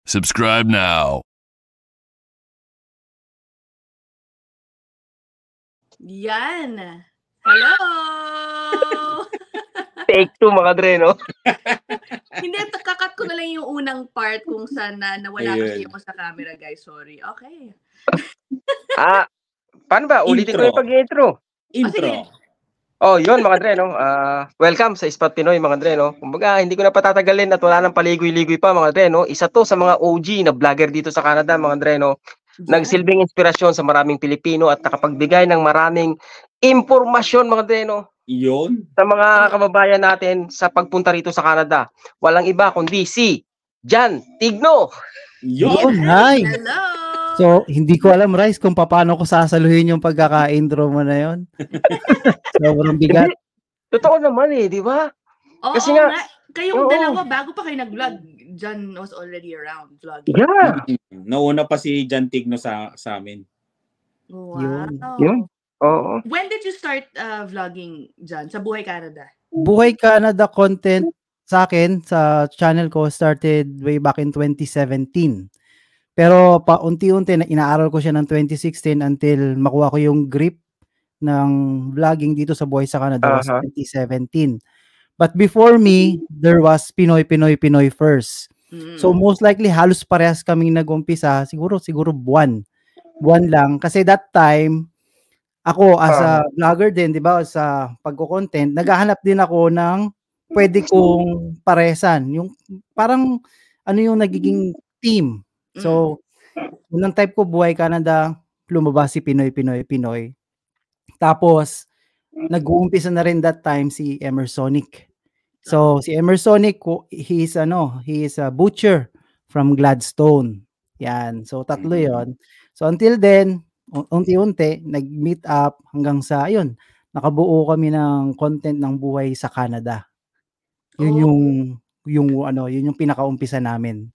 Subscribe now. Yan. Hello! Take 2 mga Dre, no? Hindi, kakat ko na lang yung unang part kung saan nawala kasi ako sa camera, guys. Sorry. Okay. Paano ba? Ulitin ko yung pag-intro. Intro. Yun mga Dre, no? Welcome sa Spot Pinoy mga Dre, no? Kumbaga, hindi ko na patatagalin at wala nang paligoy-ligoy pa mga Dre, no? Isa to sa mga OG na vlogger dito sa Canada mga Dre, no? Nagsilbing inspirasyon sa maraming Pilipino at nakapagbigay ng maraming impormasyon mga Dre, no? Yun. Sa mga kababayan natin sa pagpunta rito sa Canada. Walang iba kundi si Jan Tigno. Yun. Hi. Hello! So, hindi ko alam, Rice, kung paano ko sasaluhin yung pagkaka-intro mo na yun. Sobrang bigat. Hindi, totoo naman di ba? Oo, Kasi nga, kayong dalawa, bago pa kayo nag-vlog, Jan was already around vlogging. Yeah. Nauna pa si Jan Tigno sa amin. Wow. Yun. Oo. When did you start vlogging, Jan? Sa Buhay Canada? Buhay Canada content sa akin, sa channel ko, started way back in 2017. Pero paunti-unti na inaaral ko siya ng 2016 until makuha ko yung grip ng vlogging dito sa Buhay sa Canada was 2017. But before me, there was Pinoy first. So most likely halos parehas kaming nag-umpisa, siguro buwan lang kasi that time ako as a vlogger din, 'di ba, sa pagko-content, naghahanap din ako ng pwede kong paresan, yung parang ano yung nagiging team. So, unang type ko Buhay Canada, lumabas si Pinoy. Tapos, nag-uumpisa na rin that time si Emersonic. So, si Emersonic, he is a butcher from Gladstone. Yan. So, tatlo yon. So, until then, unti-unti, nag-meet up hanggang sa, ayun, nakabuo kami ng content ng Buhay sa Canada. Yun yung pinakaumpisa namin.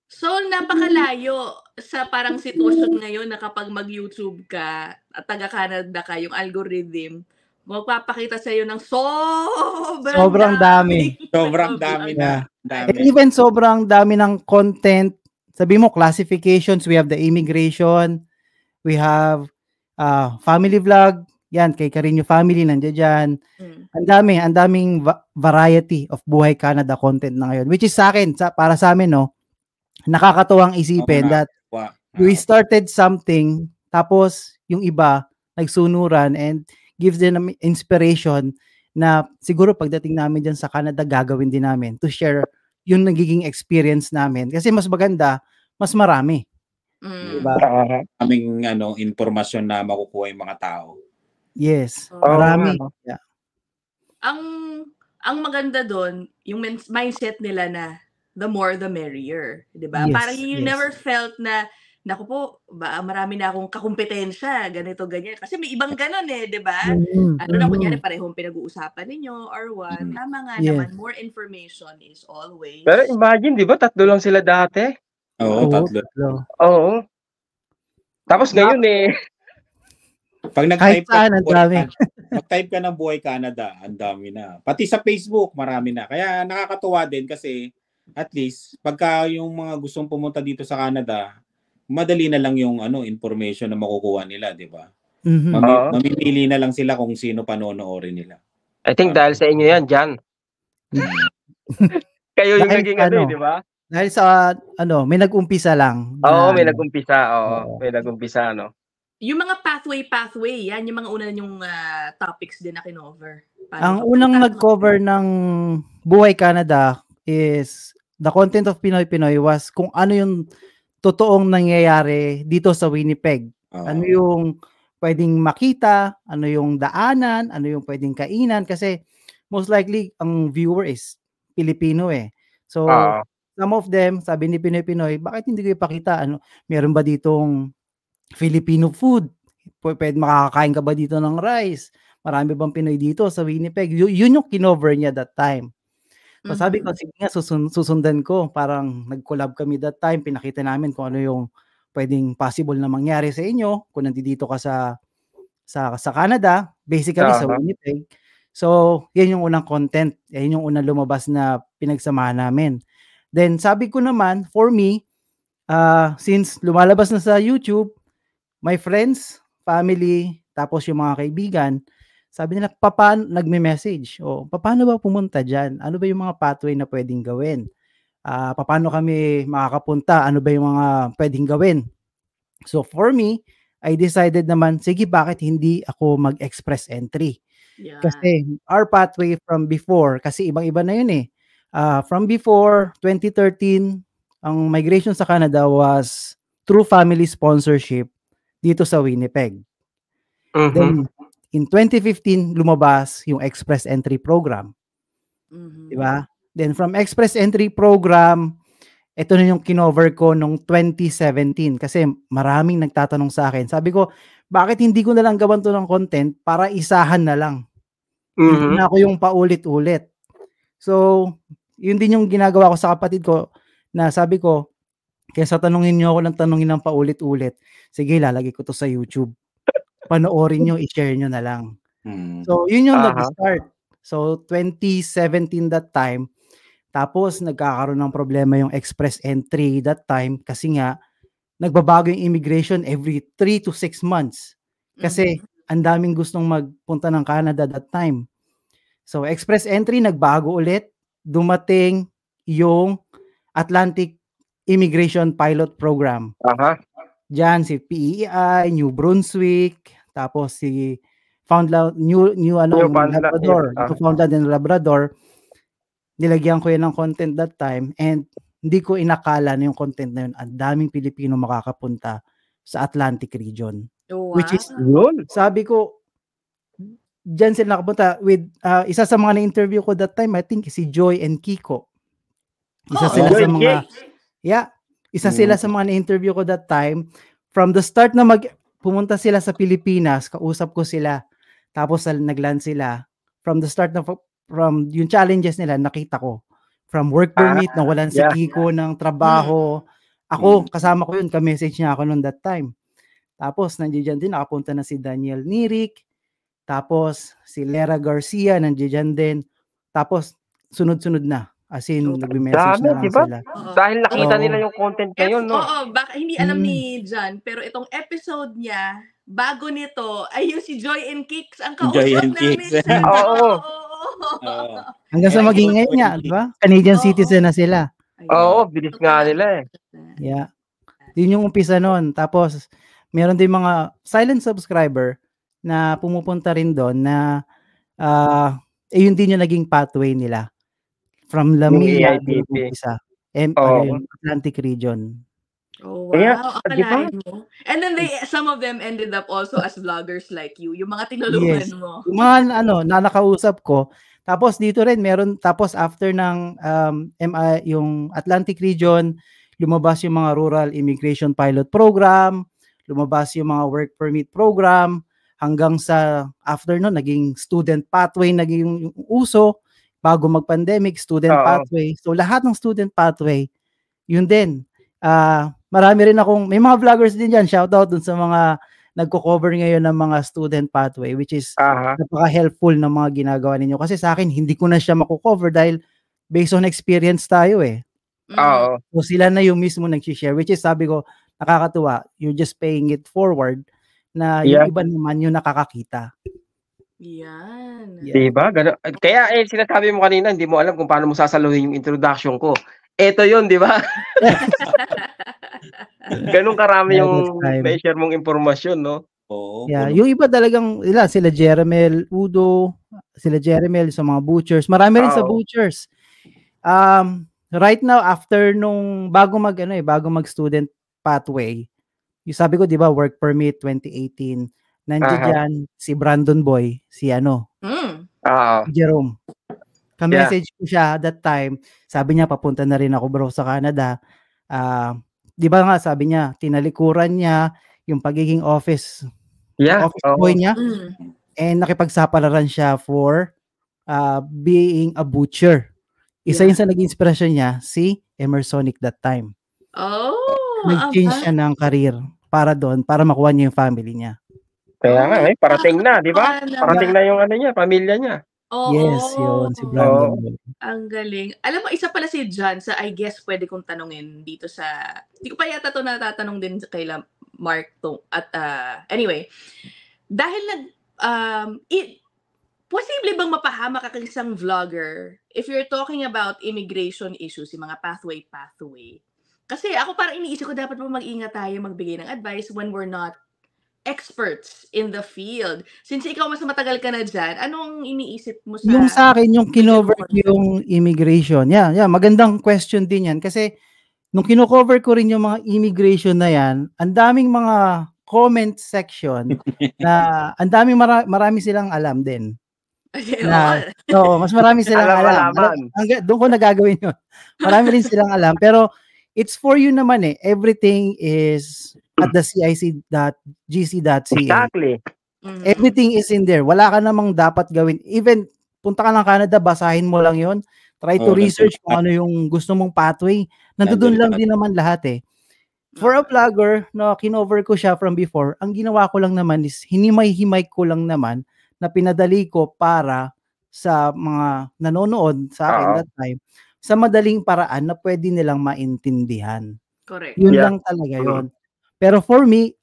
So, napakalayo sa parang sitwasyon ngayon na kapag mag-YouTube ka at taga-Canada ka, yung algorithm, magpapakita sa iyo ng sobrang dami. Sobrang dami na. Even sobrang dami ng content. Sabi mo, classifications, we have the immigration, we have family vlog, yan, kay Carino Family, nandiyan dyan. Ang daming variety of Buhay Canada content na ngayon. Which is sa akin, para sa amin, no, nakakatuwang isipin that we started something, tapos yung iba nagsunuran and gives them inspiration na siguro pagdating namin dyan sa Canada, gagawin din namin to share yung nagiging experience namin. Kasi mas maganda, mas marami. Diba? Aming informasyon na makukuha yung mga tao. Yes, marami. Yeah. Ang maganda doon, yung mindset nila na the more the merrier, 'di ba? Yes, Parang you never felt na naku po, marami na akong kakumpetensya, ganito ganyan. Kasi may ibang ganon 'di ba? Na kunyari parehong pinag-uusapan ninyo or what. Tama nga naman, more information is always. Pero imagine, 'di ba, 3 lang sila dati? Oo, 3. Oo. Tapos ngayon pag nag-type ka ng Buhay Canada, ang dami na. Pati sa Facebook, marami na. Kaya nakakatuwa din kasi at least pagka yung mga gustong pumunta dito sa Canada, madali na lang yung information na makukuha nila, 'di ba? Mamimili na lang sila kung sino panonoorin nila. I think dahil sa inyo 'yan, Jan. Kayo yung naging di ba? Dahil sa may nag-umpisa lang. May nag-umpisa. May nag-umpisa, Yung mga pathway, yan yung mga una yung topics din na kinover. Ang unang nag-cover ng Buhay Canada is the content of Pinoy was kung ano yung totoong nangyayari dito sa Winnipeg. Ano yung pwedeng makita, ano yung daanan, ano yung pwedeng kainan kasi most likely ang viewer is Pilipino So some of them, sabi ni Pinoy, bakit hindi ko ipakita? Meron ba ditong Filipino food? Pwede makakakain ka ba dito ng rice? Marami bang Pinoy dito sa Winnipeg? Yun yung kinover niya that time. So sabi ko, sige nga, susundan ko. Parang nag-collab kami that time. Pinakita namin kung ano yung pwedeng possible na mangyari sa inyo kung nandito ka sa sa Canada, basically sa Winnipeg. So, yan yung unang content. Yan yung unang lumabas na pinagsamahan namin. Then, sabi ko naman, for me, since lumalabas na sa YouTube, my friends, family, tapos yung mga kaibigan, sabi nila, nagme-message. Paano ba pumunta dyan? Ano ba yung mga pathway na pwedeng gawin? Paano kami makakapunta? Ano ba yung mga pwedeng gawin? So, for me, I decided naman, sige, bakit hindi ako mag-express entry? Yeah. Kasi our pathway from before, kasi ibang-iba na yun eh. From before, 2013, ang migration sa Canada was through family sponsorship dito sa Winnipeg. Then, in 2015, lumabas yung Express Entry Program. Diba? Then, from Express Entry Program, ito na yung kinover ko nung 2017 kasi maraming nagtatanong sa akin. Sabi ko, bakit hindi ko na lang gawan to ng content para isahan na lang? Hindi na ako yung paulit-ulit. So, yun din yung ginagawa ko sa kapatid ko na sabi ko, kaysa tanungin nyo ako ng tanungin ng paulit-ulit, sige, lalagay ko to sa YouTube. Panoorin nyo, i-share nyo na lang. So, yun yung nag-start. So, 2017 that time, tapos nagkakaroon ng problema yung express entry that time kasi nga nagbabago yung immigration every 3 to 6 months. Kasi ang daming gustong magpunta ng Canada that time. So express entry nagbago ulit, dumating yung Atlantic Immigration Pilot Program. Diyan si PEI, New Brunswick, tapos si Foundland Labrador, Foundland and Labrador. Nilagyan ko yan ng content that time and hindi ko inakala na yung content na yun, ang daming Pilipino makakapunta sa Atlantic region. Wow. Which is, sabi ko, dyan sila nakapunta with, isa sa mga na-interview ko that time, I think si Joy and Kiko. Isa sila sa mga, isa sila sa mga na-interview ko that time. From the start na pumunta sila sa Pilipinas, kausap ko sila, tapos nagland sila. From the start na from yung challenges nila, nakita ko. From work permit, nawalan si Kiko ng trabaho. Ako, kasama ko yun, ka-message niya ako noon that time. Tapos, nandiyan din, nakapunta na si Daniel Nirik. Tapos, si Lera Garcia, nandiyan din. Tapos, sunod-sunod na. As in, nag-message na diba? Sila. Dahil nakita nila yung content ngayon, no? Baka hindi alam ni John, pero itong episode niya, bago nito, ay yung si Joy and Kicks, ang kausap namin. Hanggang sa maging ngayon niya, di ba? Canadian citizen na sila. Bilis nga nila eh. Yeah. Yun yung umpisa nun. Tapos, meron din mga silent subscriber na pumupunta rin doon na yun din yung naging pathway nila. From Lamia, Atlantic region. Oh, wow. Akalain mo. And then some of them ended up also as vloggers like you. Yung mga tinulungan mo. Yung mga na nakausap ko. Tapos dito rin meron, tapos after ng yung Atlantic region, lumabas yung mga Rural Immigration Pilot Program, lumabas yung mga Work Permit Program, hanggang sa after nun, naging Student Pathway, naging uso, bago mag-pandemic, Student Pathway. So lahat ng Student Pathway, yun din. Marami rin akong, may mga vloggers din dyan, shoutout dun sa mga nagko-cover ngayon ng mga Student Pathway, which is napaka-helpful ng mga ginagawa ninyo. Kasi sa akin, hindi ko na siya mako-cover dahil based on experience tayo eh. So sila na yung mismo nag-share, which is sabi ko, nakakatuwa, you're just paying it forward na yung iba naman yung nakakakita. Yan. Diba? Ganun. Kaya sinasabi mo kanina, hindi mo alam kung paano mo sasaluhin yung introduction ko. Eto yun, di ba? Ganun karami yung share mong impormasyon, no? Yung iba talagang, sila Jeremel Udo, sila Jeremel sa mga butchers. Marami rin sa butchers. Right now, after nung bago mag-student pathway, yung sabi ko, di ba, work permit 2018, nandiyan si Brandon Boy, si Jerome. Ka-message ko siya that time, sabi niya papunta na rin ako bro sa Canada. Di ba nga sabi niya, tinalikuran niya yung pagiging office boy niya and nakipagsapalaran siya for being a butcher. Isa yun sa naging inspirasyon niya, si Emersonic that time. Nag-change siya ng career para doon, para makuha niya yung family niya. Kaya nga, parating na, di ba? nakakatuwa Parating naman. na yung ano niya, pamilya niya. Yes, yun, si Oo. Brandon Boy. Ang galing. Alam mo, isa pala si John sa I guess pwede kong tanungin dito sa, hindi ko pa yata ito natatanong din kay Mark to, at anyway, dahil posible bang mapahama ka kang isang vlogger if you're talking about immigration issues, yung mga pathway? Kasi ako parang iniisip ko dapat pa mag-ingat tayo magbigay ng advice when we're not experts in the field. Since ikaw mas matagal ka na dyan, anong iniisip mo sa... Yung sa akin, yung kinover ko yung immigration. Yeah, magandang question din yan. Kasi nung kinocover ko rin yung mga immigration na yan, ang daming mga comment section na ang daming marami silang alam din. Mas marami silang alam. Doon ko nagagawin yun. Marami rin silang alam. Pero it's for you naman eh. Everything is at the cic.gc.ca. Exactly. Everything is in there. Wala ka namang dapat gawin. Even punta ka ng Canada, basahin mo lang yon. Try to research kung ano yung gusto mong pathway. Nandoon lang din naman lahat eh. For a vlogger, no, kinover ko siya from before, ang ginawa ko lang naman is hinimay-himay ko lang naman na pinadali ko para sa mga nanonood sa akin that time sa madaling paraan na pwede nilang maintindihan. Correct. Yun lang talaga yun. Pero for me,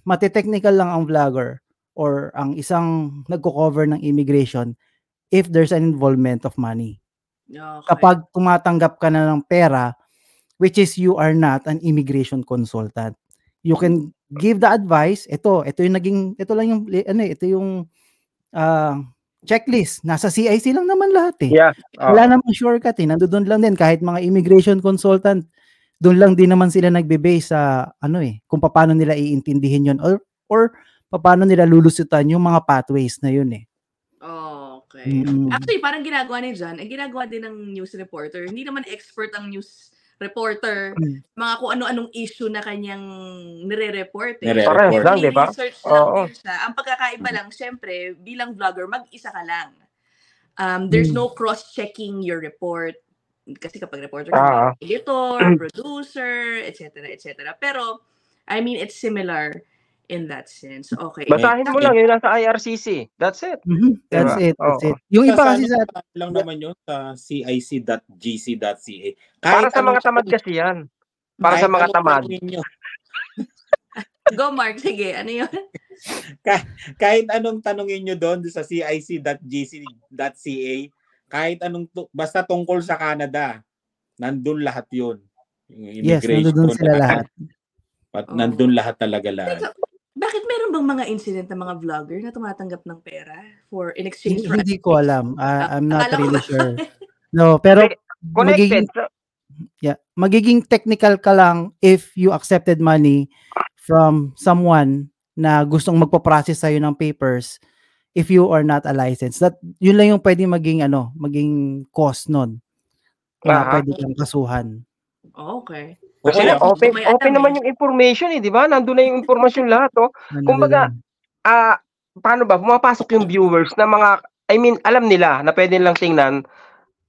mati-technical lang ang vlogger or ang isang nagko-cover ng immigration if there's an involvement of money. Okay. Kapag tumatanggap ka na ng pera, which is you are not an immigration consultant. You can give the advice. Ito yung checklist. Nasa CIC lang naman lahat eh. Yeah. Wala namang shortcut eh. Nandoon lang din kahit mga immigration consultant, doon lang din naman sila nagbe-base sa kung paano nila iintindihin yun or paano nila lulusutan yung mga pathways na yun eh. Okay. Actually, parang ginagawa ni John, ginagawa din ng news reporter. Hindi naman expert ang news reporter, mga kung ano-anong issue na kanyang nire-report eh. Parehas lang, di ba? Research lang siya. Ang pagkakaiba lang, syempre, bilang vlogger, mag-isa ka lang. There's no cross-checking your report. Kasi kapag reporter ka, editor, producer, etc. Pero, I mean, it's similar in that sense. Okay. Basahin mo lang, yun nasa IRCC. That's it. That's it. Yung iba kasi sa... lang naman yun sa cic.gc.ca. Para sa mga tamad kasi yan. Para sa mga tamad. Go, Mark. Sige, ano yun? Kahit anong tanungin nyo doon sa cic.gc.ca, kahit anong, basta tungkol sa Canada, nandun lahat yun. Yes, nandun sila lahat. Nandun lahat talaga lahat. Bakit meron bang mga incident ng mga vlogger na tumatanggap ng pera in exchange for... Hindi ko alam. I'm not really sure. No, pero magiging technical ka lang if you accepted money from someone na gustong magpa-process sa'yo ng papers if you are not a licensed. Yun lang yung pwede maging cost nun. Pwede kang kasuhan. Okay. Kasi open naman yung information di ba? Nandun na yung information lahat Kumbaga, paano ba pumapasok yung viewers na mga, I mean, alam nila na pwede lang tingnan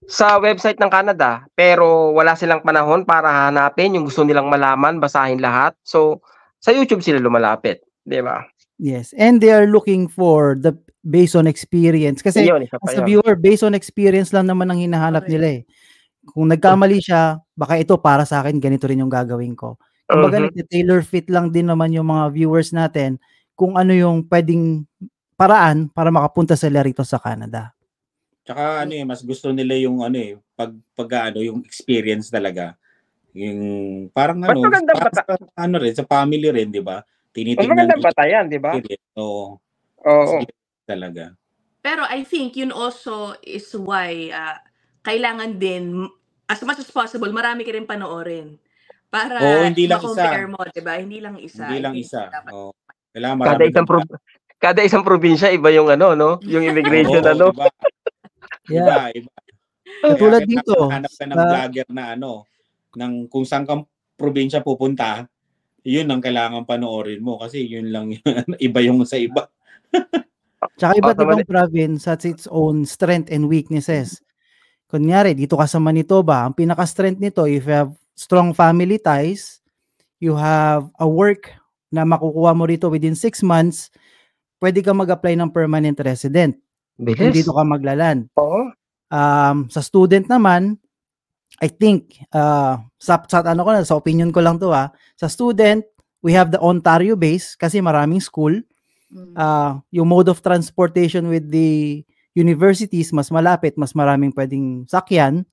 sa website ng Canada, pero wala silang panahon para hanapin yung gusto nilang malaman, basahin lahat. So, sa YouTube sila lumalapit, di ba? Yes, and they are looking for the based on experience. Kasi as a viewer, based on experience lang naman ang hinahanap nila eh. Kung nagkamali siya, baka ito para sa akin, ganito rin yung gagawin ko. Kumbaga, tailor fit lang din naman yung mga viewers natin kung ano yung pwedeng paraan para makapunta sila rito sa Canada. Tsaka mas gusto nila yung yung experience talaga. Yung parang rin sa family rin, di ba? Tinitingnan magandang batayan, di ba? Oo. Talaga. Pero I think yun also is why kailangan din, as much as possible, marami ka rin panoorin. Para hindi lang ma-compare mo, diba? Hindi lang isa. Hindi lang isa. Kailangan kada isang probinsya, iba yung yung immigration Diba? Yeah. Iba. Katulad dito. Hanap ka ng vlogger na ng kung saan kang probinsya pupunta, yun ang kailangan panoorin mo kasi yun lang iba yung sa iba. Tsaka iba't ibang province has its own strength and weaknesses. Kunyari, dito ka sa Manitoba, ang pinaka-strength nito, if you have strong family ties, you have a work na makukuha mo rito within 6 months, pwede ka mag-apply ng permanent resident. Kung Bilis. dito ka maglaland. Oo. Sa student naman, I think, sa opinion ko lang to sa student, we have the Ontario base kasi maraming school. Yung mode of transportation with the universities, mas malapit, mas maraming pwedeng sakyan.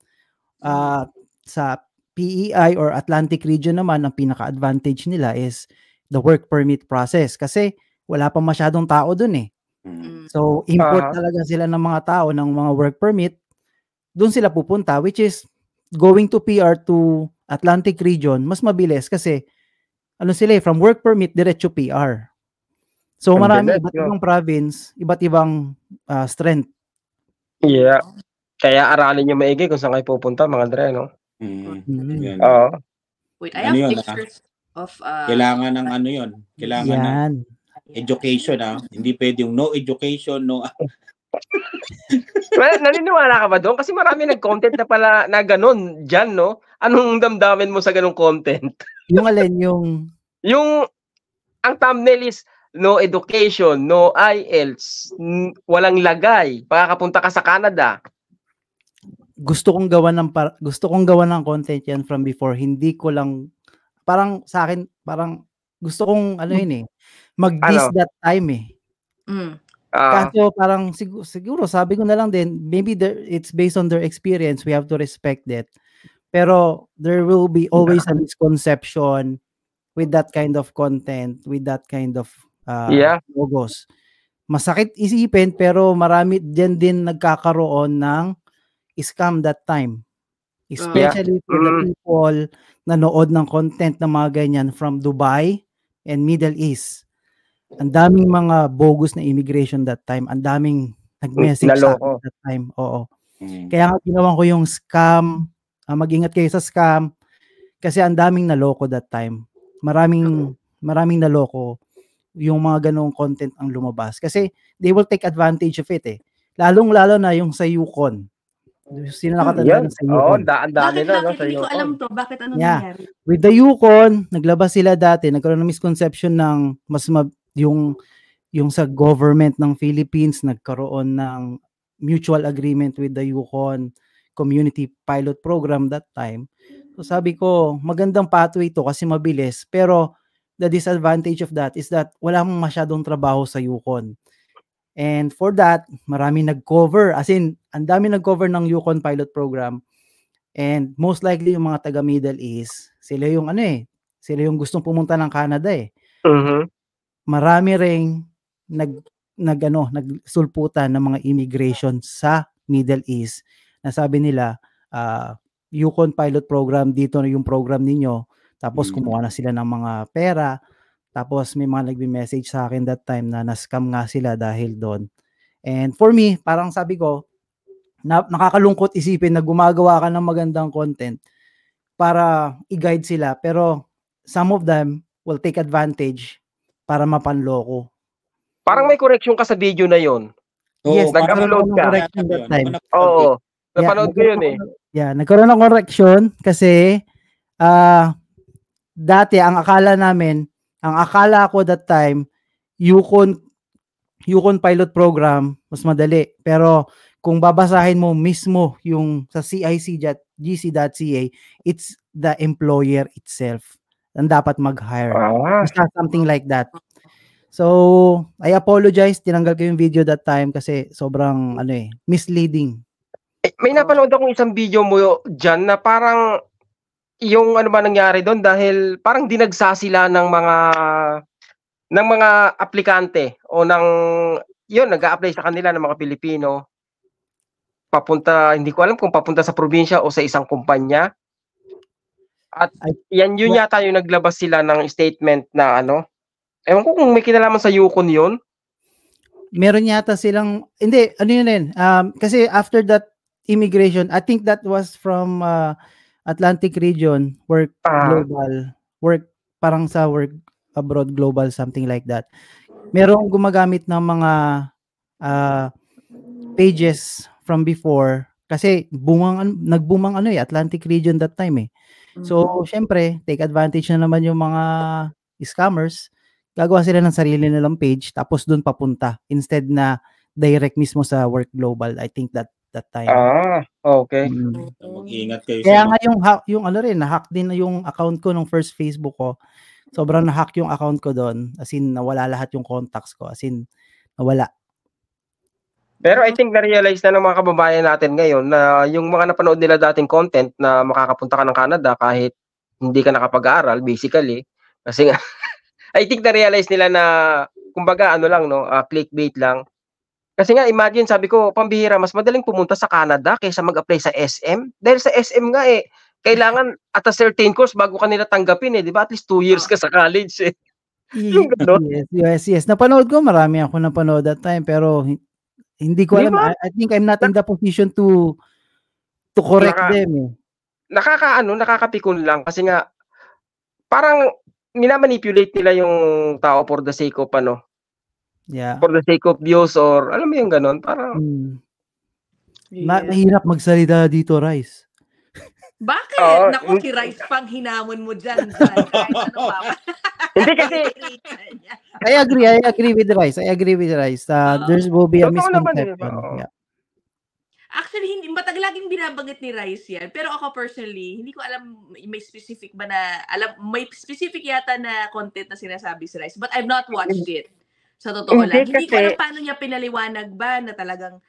Sa PEI or Atlantic region naman, ang pinaka-advantage nila is the work permit process kasi wala pa masyadong tao dun eh. So, import talaga sila ng mga tao ng mga work permit. Doon sila pupunta, which is going to PR to Atlantic region, mas mabilis kasi from work permit, diretso PR. So, marami iba't ibang province, iba't ibang strength. Yeah. Kaya aralin nyo maigi kung saan kayo pupunta, mga Dre, no? Wait, I have pictures of... Kailangan ng ano yun. Kailangan ng education, Hindi pwede yung no education, no... Well, naniniwala ka ba doon? Kasi marami nag-content na pala na ganun dyan, no? Anong damdamin mo sa ganung content? Yung alin, yung ang thumbnail is no education, no IELTS, walang lagay, pakakapunta ka sa Canada. Gusto kong gawan ng content yan from before. Hindi ko lang, parang sa akin, parang gusto kong mag-diss that time Kaso parang siguro sabi ko na lang din, maybe it's based on their experience, we have to respect that. Pero there will be always a misconception with that kind of content, with that kind of logos. Masakit isipin pero marami din nagkakaroon ng scam that time. Especially for the people na nood ng content na mga ganyan from Dubai and Middle East. Ang daming mga bogus na immigration that time. Ang daming nag-message sa akin that time. Oo. Kaya nga ginawan ko yung scam. Mag-ingat kayo sa scam. Kasi ang daming naloko that time. Maraming naloko yung mga ganong content ang lumabas. Kasi they will take advantage of it Lalong-lalo na yung sa Yukon. Sino nakatanda sa Yukon? Bakit hindi ko alam to? Bakit ano nangyari? With the Yukon, naglabas sila dati. Nagkaroon ng misconception ng yung sa government ng Philippines nagkaroon ng mutual agreement with the Yukon Community Pilot Program that time. So sabi ko, magandang pathway ito kasi mabilis. Pero the disadvantage of that is that wala masyadong trabaho sa Yukon. And for that, marami nag-cover. As in, ang dami nag-cover ng Yukon Pilot Program. And most likely yung mga taga Middle East, sila yung sila yung gustong pumunta ng Canada Marami ring nagsulputan ng mga immigration sa Middle East. Nasabi nila, Yukon Pilot Program, dito na yung program ninyo. Tapos kumuha na sila ng mga pera. Tapos may mga nagbi-message sa akin that time na na-scam nga sila dahil doon. And for me, parang sabi ko, nakakalungkot isipin na gumagawa ka ng magandang content para i-guide sila. Pero some of them will take advantage para mapanloko. Parang may correction ka sa video na yon. Yes, nag-upload ka. Correction that time. Oo. Napanood ko yun nagkaroon ng correction kasi dati ang akala ko that time, Yukon Pilot Program, mas madali. Pero kung babasahin mo mismo yung sa CIC.gc.ca, it's the employer itself ang dapat mag-hire. Something like that. So, I apologize. Tinanggal ko yung video that time kasi sobrang misleading. May napanood akong isang video mo dyan na parang yung ano ba nangyari doon dahil parang dinagsa sila ng mga aplikante o nag-a-apply sa kanila ng mga Pilipino. Hindi ko alam kung papunta sa probinsya o sa isang kumpanya. At yun yata yung naglabas sila ng statement na ewan ko kung may kinalaman sa Yukon yun. Meron yata silang, hindi, kasi after that immigration, I think that was from Atlantic region, work parang sa work abroad global, something like that. Merong gumagamit ng mga pages from before kasi nagbumang Atlantic region that time So, syempre, take advantage na naman yung mga scammers. gagawa sila ng sarili nilang page tapos doon papunta instead na direct mismo sa Work Global. I think that time. Okay. Mag-ingat kayo Kaya nga yung ano rin, na-hack din yung account ko nung first Facebook ko. Sobrang na-hack yung account ko doon. As in, nawala lahat yung contacts ko. As in, nawala. Pero I think na-realize na ng mga kababayan natin ngayon na yung mga napanood nila dating content na makakapunta ka ng Canada kahit hindi ka nakapag-aaral, basically. Kasi nga, I think na-realize nila na, kumbaga, ano lang, no, clickbait lang. Kasi nga, imagine, sabi ko, pambihira, mas madaling pumunta sa Canada kaysa mag-apply sa SM. Dahil sa SM nga kailangan at a certain course bago ka nila tanggapin di ba? At least 2 years ka sa college Yes. Napanood ko, marami ako napanood that time, pero hindi ko alam. I think I'm not in the position to correct them. Nakakapikon lang kasi nga parang minamanipulate nila yung tao for the sake of for the sake of views or alam mo yung ganon, parang mahirap magsalita dito, Rice. Bakit? Naku, si Rice pang hinamon mo dyan. Kahit ano pa. Hindi kasi I agree with Rice. There will be a misconception. Actually, hindi matagal laging binabanggit ni Rice yan. Pero ako personally, hindi ko alam may specific ba na, may specific yata na content na sinasabi si Rice. But I've not watched it. Sa totoo lang. Hindi ko alam paano niya pinaliwanag ba na talagang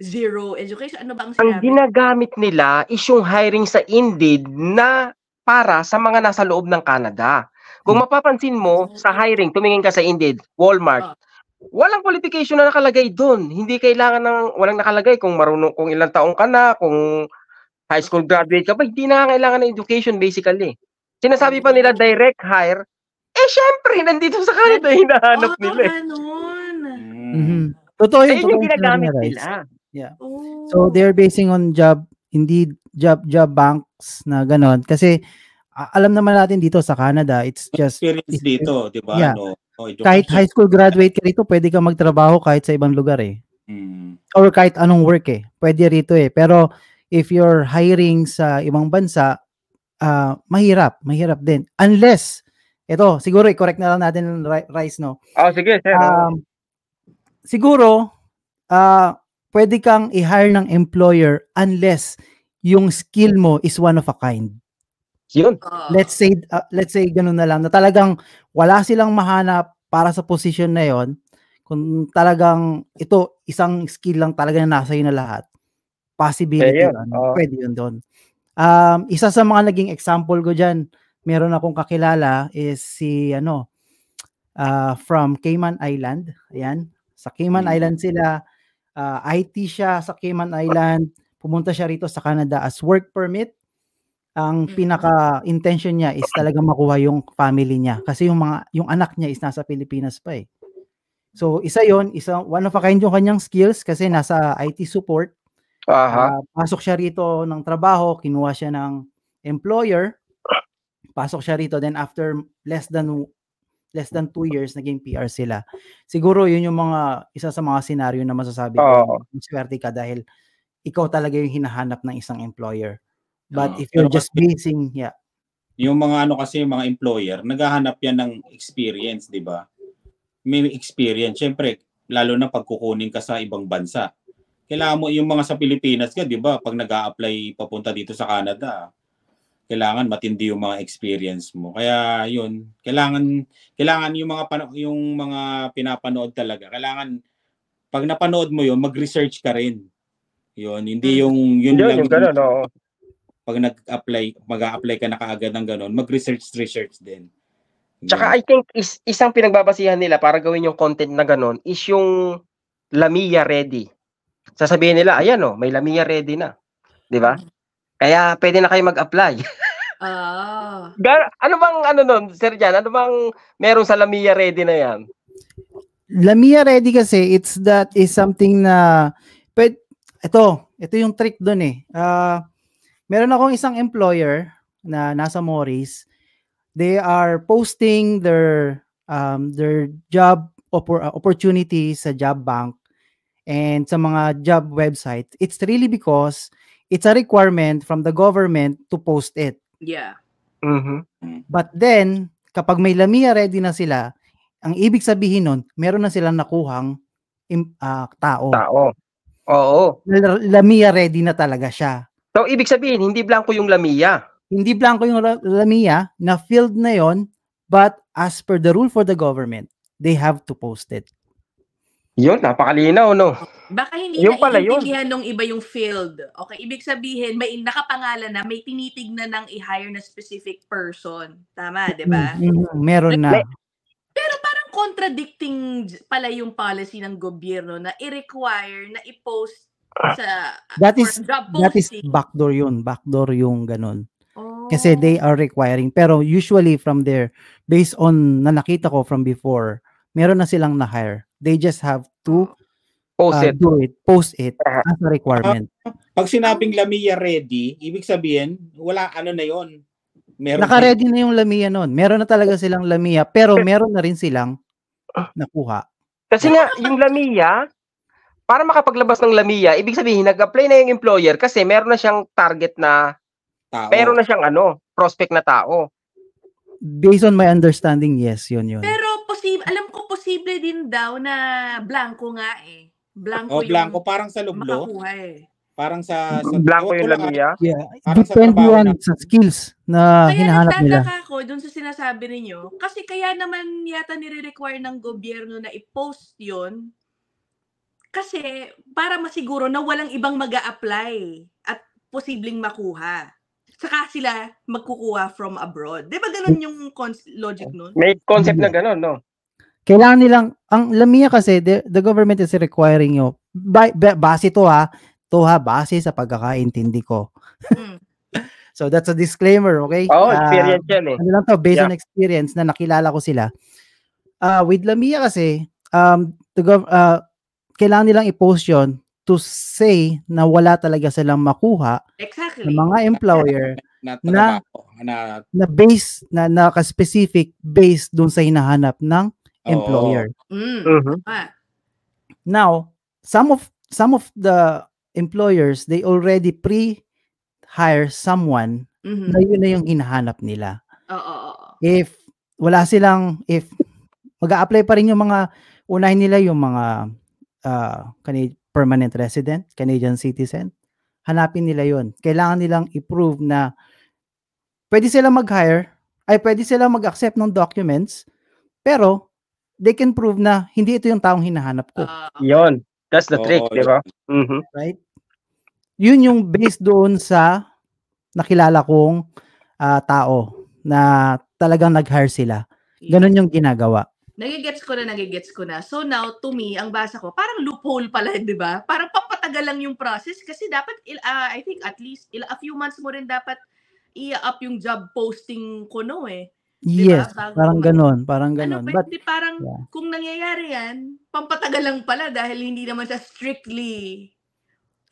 zero education. Ano ba ang sinabi? Ang ginagamit nila is yung hiring sa Indeed na para sa mga nasa loob ng Canada. Kung mapapansin mo, sa hiring, tumingin ka sa Indeed, Walmart, walang qualification na nakalagay doon. Hindi kailangan walang nakalagay kung marunong, kung ilang taong ka na, kung high school graduate ka ba, hindi na kailangan ng education basically. Sinasabi pa nila direct hire, syempre, nandito sa Canada, hinahanap nila Totoo yun. Yung ginagamit nila. Yeah. So, they're basing on job banks na ganon. Kasi, alam naman natin dito sa Canada, it's just experience dito, di ba? Yeah. Kahit high school graduate ka rito, pwede ka magtrabaho kahit sa ibang lugar Or kahit anong work Pwede rito Pero if you're hiring sa ibang bansa, mahirap din. Unless, ito, siguro i-correct na lang natin Rice, no? Sige, sir. Siguro, pwede kang i-hire ng employer unless yung skill mo is one of a kind. Yun. Let's say ganun na lang na talagang wala silang mahanap para sa position na yon. Kung talagang ito isang skill lang talaga na nasa iyo na lahat. Possibility pwede yun doon. Isa sa mga naging example ko diyan, meron akong kakilala is si from Cayman Island. Ayan, sa Cayman Island sila, IT siya sa Cayman Island, pumunta siya rito sa Canada as work permit. Ang pinaka-intention niya is talaga makuha yung family niya kasi yung anak niya is nasa Pilipinas pa So one of a kind yung kanyang skills kasi nasa IT support. Pasok siya rito ng trabaho, kinuha siya ng employer. Pasok siya rito, then after less than 2 years naging PR sila. Siguro yun yung isa sa mga scenario na masasabi ko, swerte ka dahil ikaw talaga yung hinahanap ng isang employer. But if you're just basing, yung mga kasi mga employer, naghahanap yan ng experience, di ba? May experience. Siyempre, lalo na pag kukunin ka sa ibang bansa. Kailangan mo, yung mga sa Pilipinas ka, di ba? Pag nag-a-apply papunta dito sa Canada, kailangan matindi yung mga experience mo. Kaya yun, kailangan yung mga pinapanood talaga. Kailangan, pag napanood mo yun, mag-research ka rin. Yun, hindi yung lang. Yung gano'n, pag mag-a-apply ka na kaagad ng gano'n, mag-research din. Tsaka I think isang pinagbabasihan nila para gawin yung content na gano'n is yung Lamia ready. Sasabihin nila, ayan may Lamia ready na. Di ba? Kaya pwede na kayo mag-apply. Ano bang nun, Sir Jan? Ano bang meron sa Lamia ready na yan? Lamia ready kasi, is something na, ito yung trick doon meron akong isang employer na nasa Morris. They are posting their job opportunities sa job bank and sa mga job website. It's really because it's a requirement from the government to post it. Yeah. But then, kapag may Lamia ready na sila, ang ibig sabihin nun, meron na silang nakuhang tao. Oo. Lamia ready na talaga siya. So, ibig sabihin, hindi blanco yung Lamia. Hindi blanco yung Lamia, na filled na yon, but as per the rule for the government, they have to post it. Yun, napakalinaw, no? Baka hindi Yung pala yun. naiintindihan nung iba yung field. Okay, ibig sabihin, may nakapangalan na, may tinitignan ng i-hire na specific person. Tama, di ba? Meron na. Pero parang contradicting pala yung policy ng gobyerno na i-require na i-post sa That is posting. backdoor yun. Backdoor yung ganun. Kasi they are requiring. Pero usually from there, based on na nakita ko from before, meron na silang na-hire. They just have to post it as a requirement. Pag sinabing Lamia ready, ibig sabihin, wala ano na yon. Naka-ready na yung Lamia nun. Meron na talaga silang Lamia, pero meron na rin silang nakuha. Kasi nga, yung Lamia, para makapaglabas ng Lamia, ibig sabihin, nag-apply na yung employer kasi meron na siyang target na tao. Meron na siyang prospect na tao. Based on my understanding, yes, yun. Pero alam ko posible din daw na blanco nga eh. Blanco parang sa lublo. Parang sa blanco yung Lamia. Yeah. Depende yan sa skills na hinahanap nila. Kaya nagtataka ako dun sa sinasabi ninyo, kasi kaya naman yata nire-require ng gobyerno na i-post yun kasi para masiguro na walang ibang mag-a-apply at posibleng makuha. Saka sila magkukuha from abroad. Di ba ganun yung logic nun? May concept na ganun, no? Kailangan nilang, ang Lamia kasi, the government is requiring you, base to ha, base sa pagkakaintindi ko. So that's a disclaimer, okay? Experience yan eh. Ano lang to, based on experience na nakilala ko sila. With Lamia kasi, kailangan nilang i-post yun to say na wala talaga silang makuha ng mga employer na base, na naka-specific based dun sa hinahanap ng employer. Now, some of the employers, they already pre-hire someone na yun na yung hinahanap nila. If wala silang, if mag-a-apply pa rin yung mga, unahin nila yung mga permanent resident, Canadian citizen, hanapin nila yun. Kailangan nilang i-prove na pwede silang mag-hire, pwede silang mag-accept ng documents, pero they can prove na hindi ito yung taong hinahanap ko. Yun. That's the trick, di ba? Right? Yun yung based doon sa nakilala kong tao na talagang nag-hire sila. Ganun yung ginagawa. Nagigets ko na. So now, to me, ang basa ko, parang loophole pala, di ba? Parang papatagal lang yung process kasi dapat, I think at least a few months mo rin dapat i-up yung job posting ko, no eh. Diba? Yes, parang ganon. But parang kung nangyayari yan, pampatagal lang pala dahil hindi naman siya strictly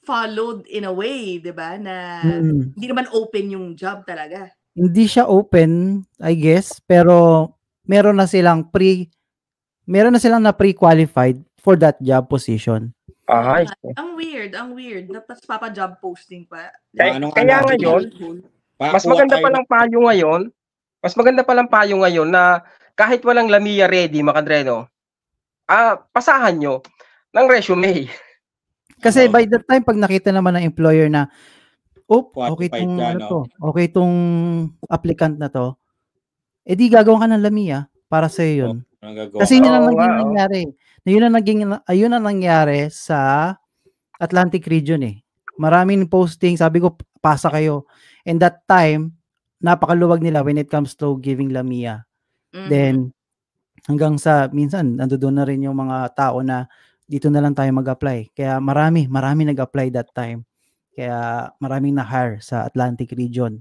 followed in a way, di ba? Na hindi naman open yung job talaga. Hindi siya open, I guess, pero meron na silang na pre-qualified for that job position. Ang weird. Dapat papa-job posting pa. Kaya ngayon, mas maganda palang payo ngayon na kahit walang Lamia ready, Makadreno, pasahan nyo ng resume. Kasi by the time, pag nakita naman ng employer na, okay itong applicant na to, edi gagawin ka ng Lamia para sa yun. Kasi yun ang nangyari. Ayun ang nangyari sa Atlantic region eh. Maraming posting, sabi ko, pasa kayo. And that time, napakaluwag nila when it comes to giving Lamia. Then, hanggang sa, minsan, nandoon na rin yung mga tao na dito na lang tayo mag-apply. Kaya marami nag-apply that time. Kaya maraming na-hire sa Atlantic region.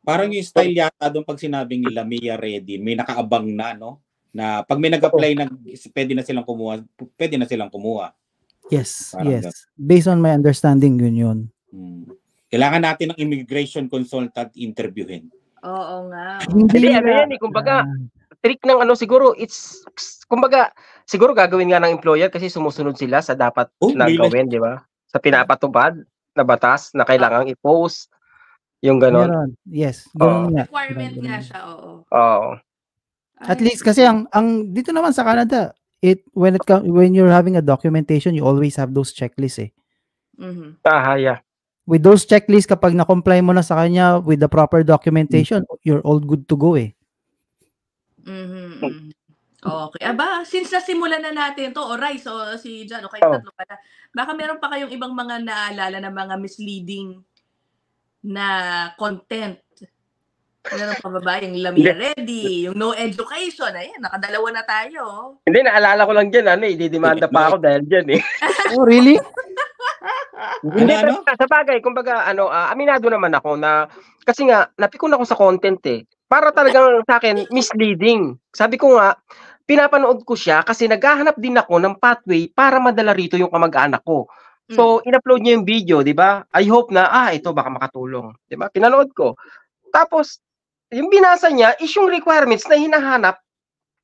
Parang yung style yata doon pag sinabing Lamia ready, may nakaabang na, no? Na pag may nag-apply na pwede na silang kumuha. Yes, parang yes. Based on my understanding, yun. Kailangan natin ng immigration consultant interviewin. Oo nga. Hindi, yan eh. Kumbaga, trick ng siguro, kumbaga, siguro gagawin nga ng employer kasi sumusunod sila sa dapat na gawin, di ba? Sa pinapatubad na batas na kailangang i-post. Yung gano'n. Yes. Requirement nga siya, oo. At least kasi ang dito naman sa Canada, when you're having a documentation, you always have those checklists eh. Yeah. With those checklists, kapag na-comply mo na sa kanya with the proper documentation, you're all good to go eh. Okay. Aba, since nasimulan na natin to, Rice, si John, kayo tatlo pala, baka meron pa kayong ibang mga naalala na mga misleading na content? Meron pa ba yung Lamia Ready, yung No Education, ayan, nakadalawa na tayo. Hindi, naalala ko lang dyan, ididemanda pa ako dahil dyan eh. Oh, really? Hindi, sa bagay, kumbaga, aminado naman ako na, kasi nga, napikon ako sa content eh. Para talagang sa akin, misleading. Sabi ko nga, pinapanood ko siya kasi naghahanap din ako ng pathway para madala rito yung kamag-anak ko. So, in-upload niya yung video, di ba? I hope na, ito baka makatulong. Di ba? Pinanood ko. Tapos, yung binasa niya is yung requirements na hinahanap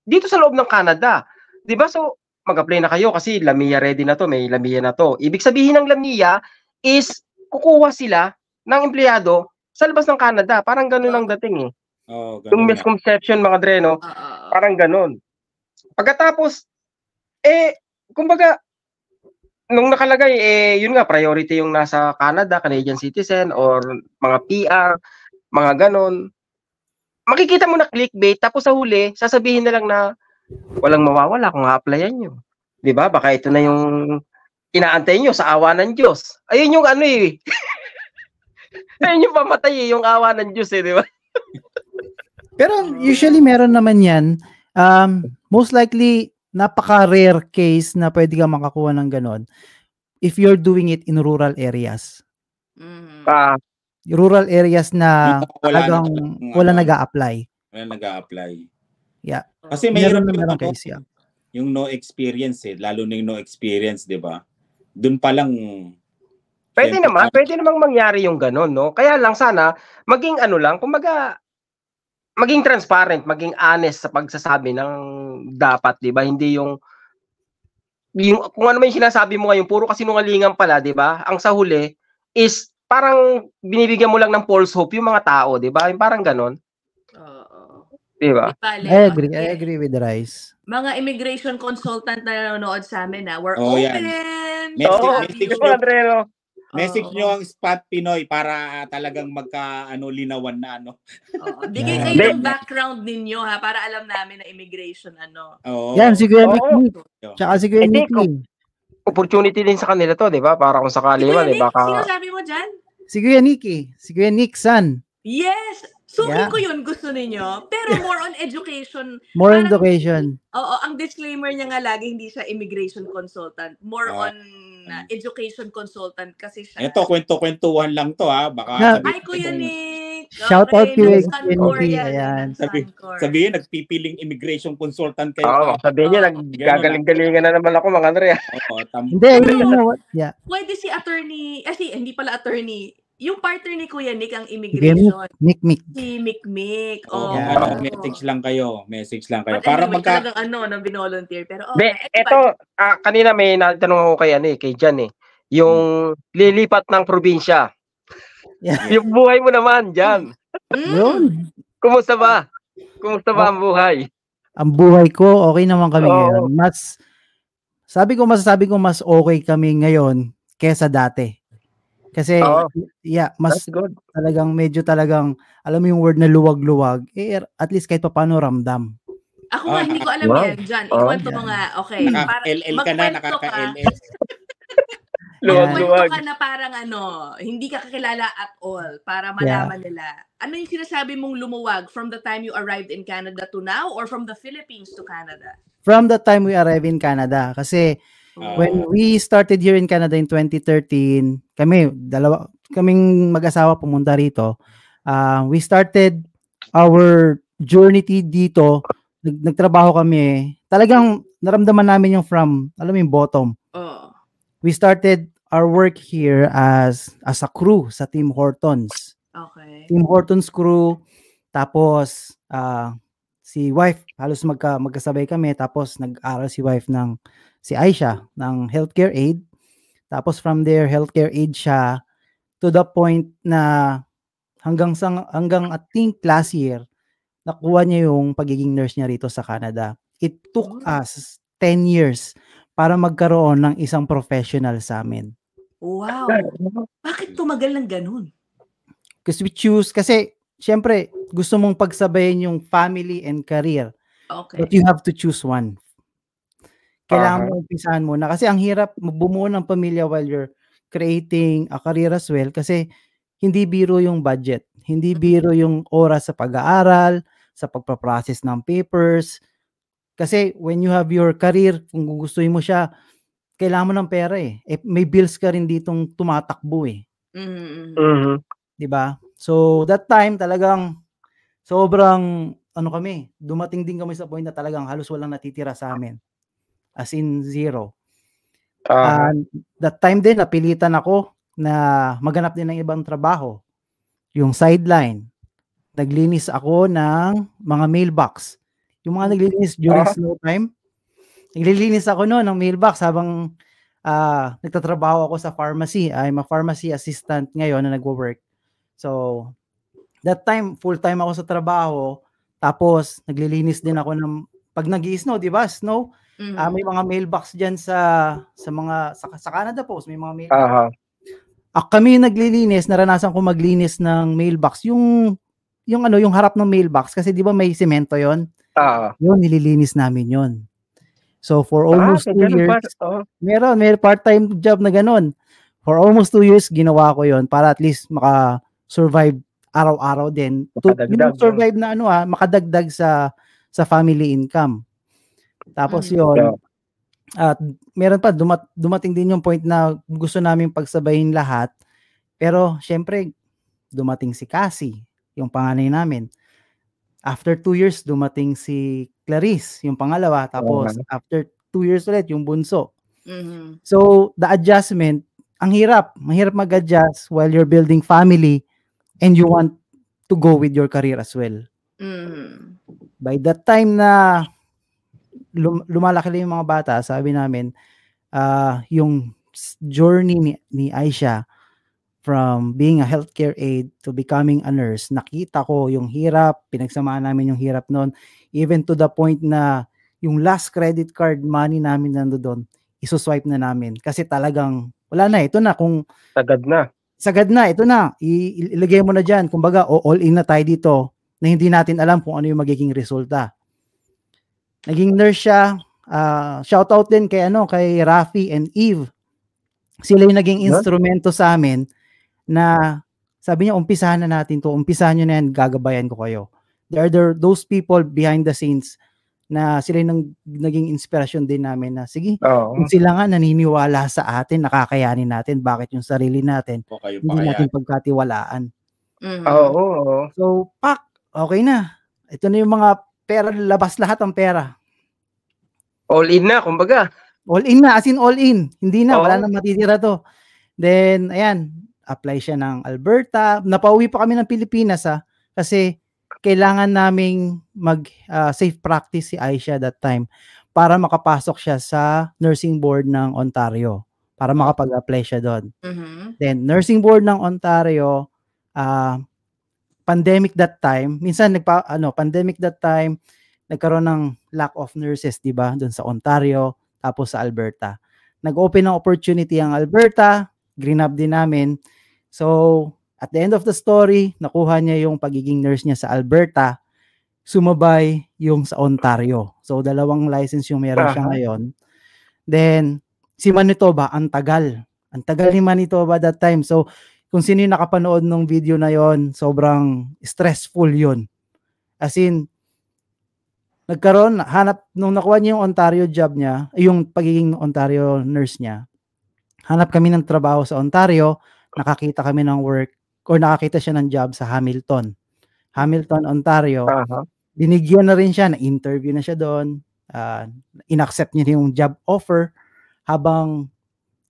dito sa loob ng Canada. Di ba? So, mag-apply na kayo kasi Lamia Ready na to, may Lamia na to. Ibig sabihin ng Lamia is kukuha sila ng empleyado sa labas ng Canada. Parang ganun ang dating eh. Yung misconception mga Dre, no? Parang ganun. Pagkatapos, kumbaga, nung nakalagay, yun nga, priority yung nasa Canada, Canadian citizen, or mga PR, mga ganun. Makikita mo na clickbait, tapos sa huli, sasabihin na lang na walang mawawala kung ha-applyan nyo. Di ba? Baka ito na yung inaantay nyo sa awa ng Diyos. Ayun yung ayun yung pamatay yung awa ng Diyos di ba? Pero usually meron naman yan. Most likely, napaka-rare case na pwede ka makakuha ng ganon if you're doing it in rural areas. Rural areas na talagang wala nag-a-apply. Wala nag-a-apply. Yeah. Kasi mayroon naman case yan. Yung no experience lalo na yung no experience, 'di ba? Doon pa lang pwede namang mangyari yung ganon, no? Kaya lang sana maging kumbaga maging transparent, maging honest sa pagsasabi ng dapat, 'di ba? Hindi yung kung ano man yung sinasabi mo ngayon, puro kasinungalingan pala, 'di ba? Ang sa huli is parang binibigyan mo lang ng false hope yung mga tao, 'di ba? Yung parang ganon. Di ba? I agree with Rice. Mga immigration consultant na nanonood sa amin we're open. Message nyo ang Spot Pinoy para talagang linawan na Bigay kayo ng background ninyo para alam namin na immigration Yan, si Kuya Nicky. Tsaka si Kuya Nicky. Opportunity din sa kanila to, di ba? Para kung sakali man, baka... Sino sabi mo dyan? Si Kuya Nicky. Si Kuya Nixon. Yes! Suki ko yun, gusto ninyo. Pero more on education. More on education. Oo, ang disclaimer niya nga lagi, hindi siya immigration consultant. More on education consultant kasi siya. Ito, kwento-kwentuhan lang to Baka Hi, Kuya Nick! Shout out to Nicky. Ayan. Sabihin, nagpipiling immigration consultant kayo. Oo, sabihin niya, nagagaling-galingan na naman ako, mga Andrea. Hindi, you know what? Yeah. Pwede si attorney, hindi pala attorney, yung partner ni Kuya Nick ang immigration. Mick. Si Mick. Message lang kayo. But Para anyway, talagang na binolunteer. Pero kanina may natanong ako kay Jan yung lilipat ng probinsya. Yeah. Yung buhay mo naman, Jan. Yun. Kumusta ba ang buhay? Ang buhay ko, okay naman kami ngayon. Masasabi ko mas okay kami ngayon kesa dati. Kasi, mas talagang medyo talagang, alam mo yung word na luwag-luwag, at least kahit pa paano ramdam. Ako nga, hindi ko alam yan, John. Ikwento mo nga, okay. Naka-LL ka na, nakaka-LS. Magkwento ka na parang hindi ka kakilala at all para malaman nila. Ano yung sinasabi mong lumuwag from the time you arrived in Canada to now or from the Philippines to Canada? From the time we arrived in Canada. Kasi, when we started here in Canada in 2013, kaming mag-asawa pumunta rito. We started our journey dito. Nagtrabaho kami. Talagang naramdaman namin yung yung bottom. We started our work here as a crew sa Tim Hortons. Okay. Tim Hortons crew. Tapos, si wife, halos magkasabay kami. Tapos, nag-aral si wife si Aisha ng healthcare aid. Tapos from there, healthcare aid siya to the point na hanggang I think last year, nakuha niya yung pagiging nurse niya rito sa Canada. It took us 10 years para magkaroon ng isang professional sa amin. Wow. Bakit tumagal ng ganun? Because we choose, kasi syempre gusto mong pagsabayin yung family and career. Okay. But you have to choose one. Kailangan mo umpisahan muna. Kasi ang hirap bumuo ng pamilya while you're creating a career as well. Kasi hindi biro yung budget. Hindi biro yung oras sa pag-aaral, sa pagpaprocess ng papers. Kasi when you have your career, kung gugustuhin mo siya, kailangan mo ng pera eh. May bills ka rin ditong tumatakbo eh. Diba? So that time talagang sobrang dumating din kami sa point na talagang halos walang natitira sa amin. As in zero. That time din, napilitan ako na maghanap din ng ibang trabaho. Yung sideline. Naglinis ako ng mga mailbox. Yung mga naglilinis during snow time. Naglilinis ako noon ng mailbox habang nagtatrabaho ako sa pharmacy. I'm a pharmacy assistant ngayon na nagwo-work. So, that time, full-time ako sa trabaho. Tapos, naglilinis din ako ng, pag nag-i-snow, di ba? Snow. May mga mailbox dyan sa Canada Post. May mga mailbox. Kami naglilinis, naranasan ko maglinis ng mailbox. Yung harap ng mailbox. Kasi di ba may semento yon? Yun, nililinis namin yon. So, for almost 2 years, may part-time job na ganun. For almost 2 years, ginawa ko yon para at least maka-survive araw-araw din. Survive na makadagdag sa family income. Tapos yun, at meron pa, dumating din yung point na gusto namin pagsabayin lahat. Pero, syempre, dumating si Cassie, yung panganay namin. After 2 years, dumating si Clarice, yung pangalawa. Tapos, after 2 years ulit, yung bunso. So, the adjustment, ang hirap. Mahirap mag-adjust while you're building family and you want to go with your career as well. By that time na lumalaki lang yung mga bata, sabi namin, yung journey ni Aisha from being a healthcare aide to becoming a nurse, nakita ko yung hirap, pinagsamaan namin yung hirap noon, even to the point na yung last credit card money namin nandoon, isuswipe na namin. Kasi talagang, wala na, ito na, kung sagad na, ito na, ilagay mo na dyan, kumbaga, all in na tayo dito, na hindi natin alam kung ano yung magiging resulta. Naging nurse siya. Shout out din kay Rafi and Eve. Sila yung naging instrumento sa amin na sabi niya, umpisahan na natin to. Umpisahan nyo na yan, gagabayan ko kayo. There are those people behind the scenes na sila yung naging inspirasyon din namin na sige, kung sila nga naniniwala sa atin, nakakayanin natin, bakit yung sarili natin hindi natin pagkatiwalaan. So, okay na. Ito na yung mga pera, labas lahat ang pera. All in na, kumbaga. All in na, as in all in. Hindi na, wala nang matitira to. Then, ayan, apply siya ng Alberta. Napauwi pa kami ng Pilipinas kasi kailangan naming safe practice si Aisha that time para makapasok siya sa nursing board ng Ontario. Para makapag-apply siya doon. Then, nursing board ng Ontario, pandemic that time, minsan pandemic that time, nagkaroon ng lack of nurses, di ba? Doon sa Ontario, tapos sa Alberta. Nag-open ng opportunity ang Alberta, green-up din namin. So, at the end of the story, nakuha niya yung pagiging nurse niya sa Alberta, sumabay yung sa Ontario. So, 2 license yung meron siya ngayon. Then, si Manitoba, ang tagal. Ang tagal ni Manitoba that time. So, kung sino yung nakapanood ng video na yon, sobrang stressful yon. As in, nung nakuha niya yung Ontario job niya, yung pagiging Ontario nurse niya, hanap kami ng trabaho sa Ontario, nakakita kami ng work, or nakakita siya ng job sa Hamilton, Ontario. Binigyan na rin siya, na-interview na siya doon, in-accept niya yung job offer, habang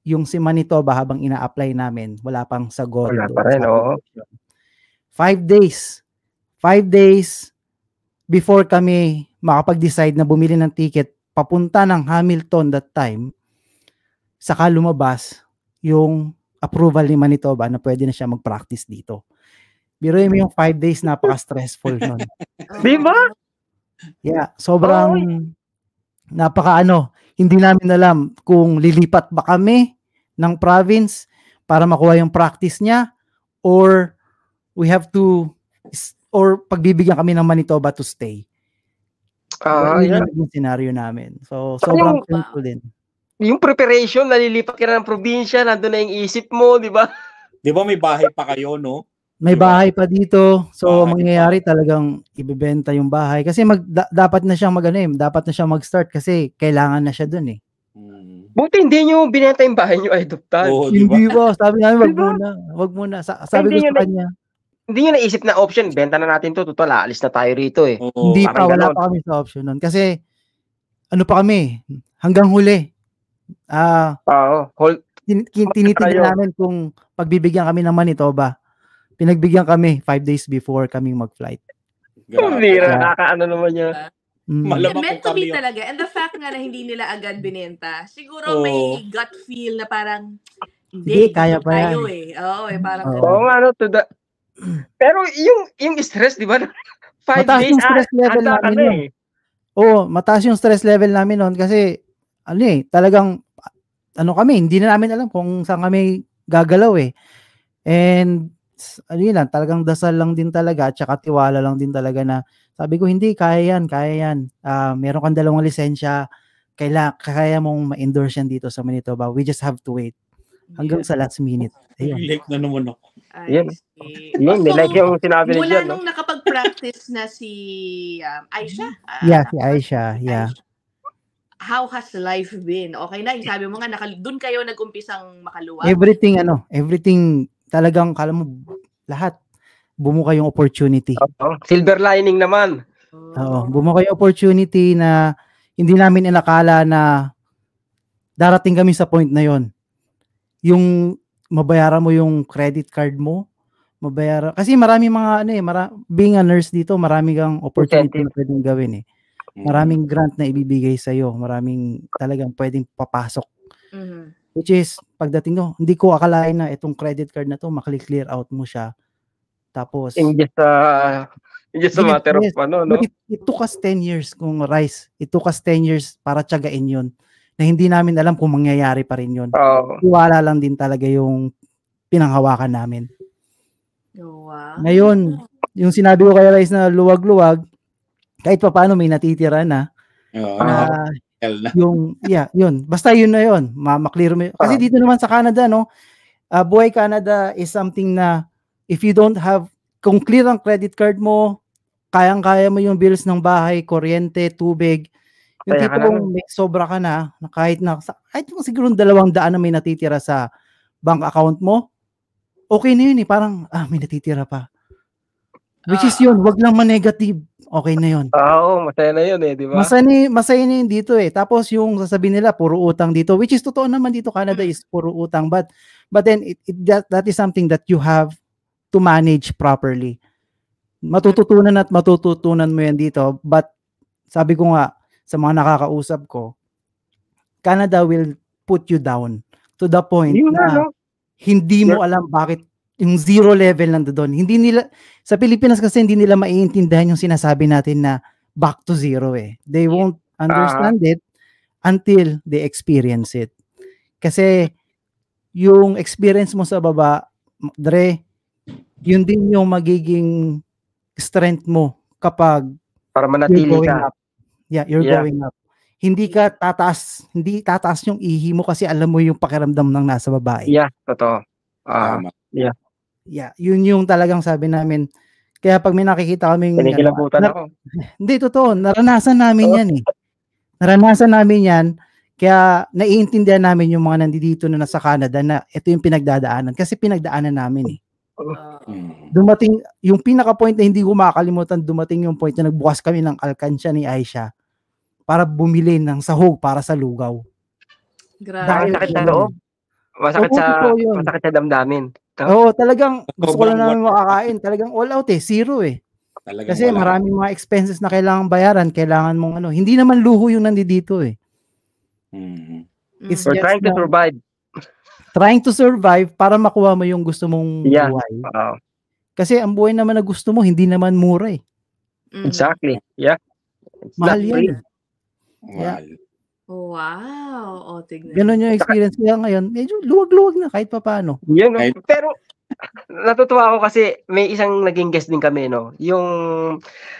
yung si Manitoba, habang ina-apply namin, wala pang sagot. Wala pa rin, 5 days before kami makapag-decide na bumili ng ticket papunta ng Hamilton that time, saka lumabas yung approval ni Manitoba na pwede na siya mag-practice dito. Biruin mo yung 5 days, napaka-stressful nun. Di ba? Yeah, sobrang hindi namin alam kung lilipat ba kami ng province para makuha yung practice niya or we have to or pagbibigyan kami ng Manitoba to stay. Yun yung scenario namin. So, sobrang painful din. Yung preparation, nalilipat ka na ng probinsya, nandun na yung isip mo, di ba? Di ba may bahay pa kayo, no? May bahay pa dito. So, mangyayari talagang ibebenta yung bahay. Kasi dapat na siyang dapat na siyang mag-start kasi kailangan na siya dun eh. Buti hindi nyo binenta yung bahay nyo, Dr. Hindi ba? Sabi namin, wag muna. Sabi ko sa kanya. Hindi nyo naisip na option, benta na natin to, total, aalis na tayo rito eh. Hindi pa, wala pa kami sa option nun. Kasi, pa kami, hanggang huli. Tinitignan namin kung pagbibigyan kami ng Manitoba. Pinagbigyan kami 5 days before kaming mag-flight. Nakakaano naman niya. Meant to be talaga. And the fact nga na hindi nila agad binenta, siguro may gut feel na parang, hindi kaya pa tayo yan. Parang pero yung stress, di ba? 5 mataas days, yung stress level namin nun. Mataas yung stress level namin nun kasi, talagang, hindi na namin alam kung saan kami gagalaw eh. And, talagang dasal lang din talaga, at saka tiwala lang din talaga na, sabi ko, hindi, kaya yan. Meron kang 2 lisensya, kaya mong ma-endorse yan dito sa Manitoba. We just have to wait. Hanggang sa last minute. Late na naman ako. Yun, like yung sinabi mula niya. Nung nakapag-practice na si Aisha? Si Aisha, yeah. How has life been? Okay na, sabi mo nga, doon kayo nag-umpisang makaluwag. Everything talagang, kala mo, lahat. Bumuka yung opportunity. Silver lining naman. Bumuka yung opportunity na hindi namin inakala na darating kami sa point na yon. Yung mabayaran mo yung credit card mo, kasi marami being a nurse dito, marami kang opportunity na pwedeng gawin eh. Maraming grant na ibibigay sa'yo, maraming talagang pwedeng papasok. Which is, pagdating hindi ko akalain na itong credit card na to, makli-clear out mo siya. Tapos, in just a matter of no? But it took us 10 years kung Rice. It took us 10 years para tiyagain yun. Na hindi namin alam kung mangyayari pa rin yun. Iwala lang din talaga yung pinanghawakan namin. Wow. Ngayon, yung sinabi ko kay Rice na luwag-luwag, kahit pa paano may natitira na. Yun. Basta yun na yun. Ma-clear mo. Kasi dito naman sa Canada, Buhay Canada is something na if you don't have, kung clear ang credit card mo, kayang-kaya mo yung bills ng bahay, kuryente, tubig, yung tipong may sobra ka na kahit siguro 200 na may natitira sa bank account mo, okay na yun eh. Parang, may natitira pa. Which is yun, wag lang ma-negative. Okay na yun. Masaya na yun eh, di ba? Masaya na yun dito eh. Tapos yung sasabihin nila, puro utang dito, which is totoo naman dito, Canada is puro utang. But then, that is something that you have to manage properly. Matututunan mo yan dito. But, sabi ko nga, sa mga nakakausap ko, Canada will put you down to the point na hindi mo alam bakit yung zero level nandoon. Hindi nila, sa Pilipinas kasi hindi nila maiintindihan yung sinasabi natin na back to zero eh. They won't understand it until they experience it. Kasi yung experience mo sa baba, Dre, yun din yung magiging strength mo kapag para manatili ka. You're going up. Hindi tataas yung ihi mo kasi alam mo yung pakiramdam ng nasa babae. Yeah, totoo. Yun yung talagang sabi namin. Kaya pag may nakikita kaming hindi, totoo. Naranasan namin yan eh. Naranasan namin yan. Kaya naiintindihan namin yung mga nandito na nasa Canada na ito yung pinagdadaanan. Kasi pinagdaanan namin eh. Dumating, yung pinaka-point na hindi ko makakalimutan, dumating yung point na nagbukas kami ng alkansya ni Aisha para bumili ng sahog para sa lugaw. Grabe. Masakit sa loob. Masakit sa damdamin. Talagang gusto ko lang namin makakain. Talagang all out eh. Zero eh. Kasi maraming mga expenses na kailangan bayaran. Kailangan mong hindi naman luho yung nandito eh. We're trying to survive. Trying to survive para makuha mo yung gusto mong buhay. Kasi ang buhay naman na gusto mo, hindi naman mura eh. Exactly. Yeah. It's Mahal not yan. free. Yeah. Wow. Tignan. Ganon yung experience kaya ngayon. Medyo luwag-luwag na kahit pa paano. Yun, no? Pero natutuwa ako kasi may isang naging guest din kami, no? Yung,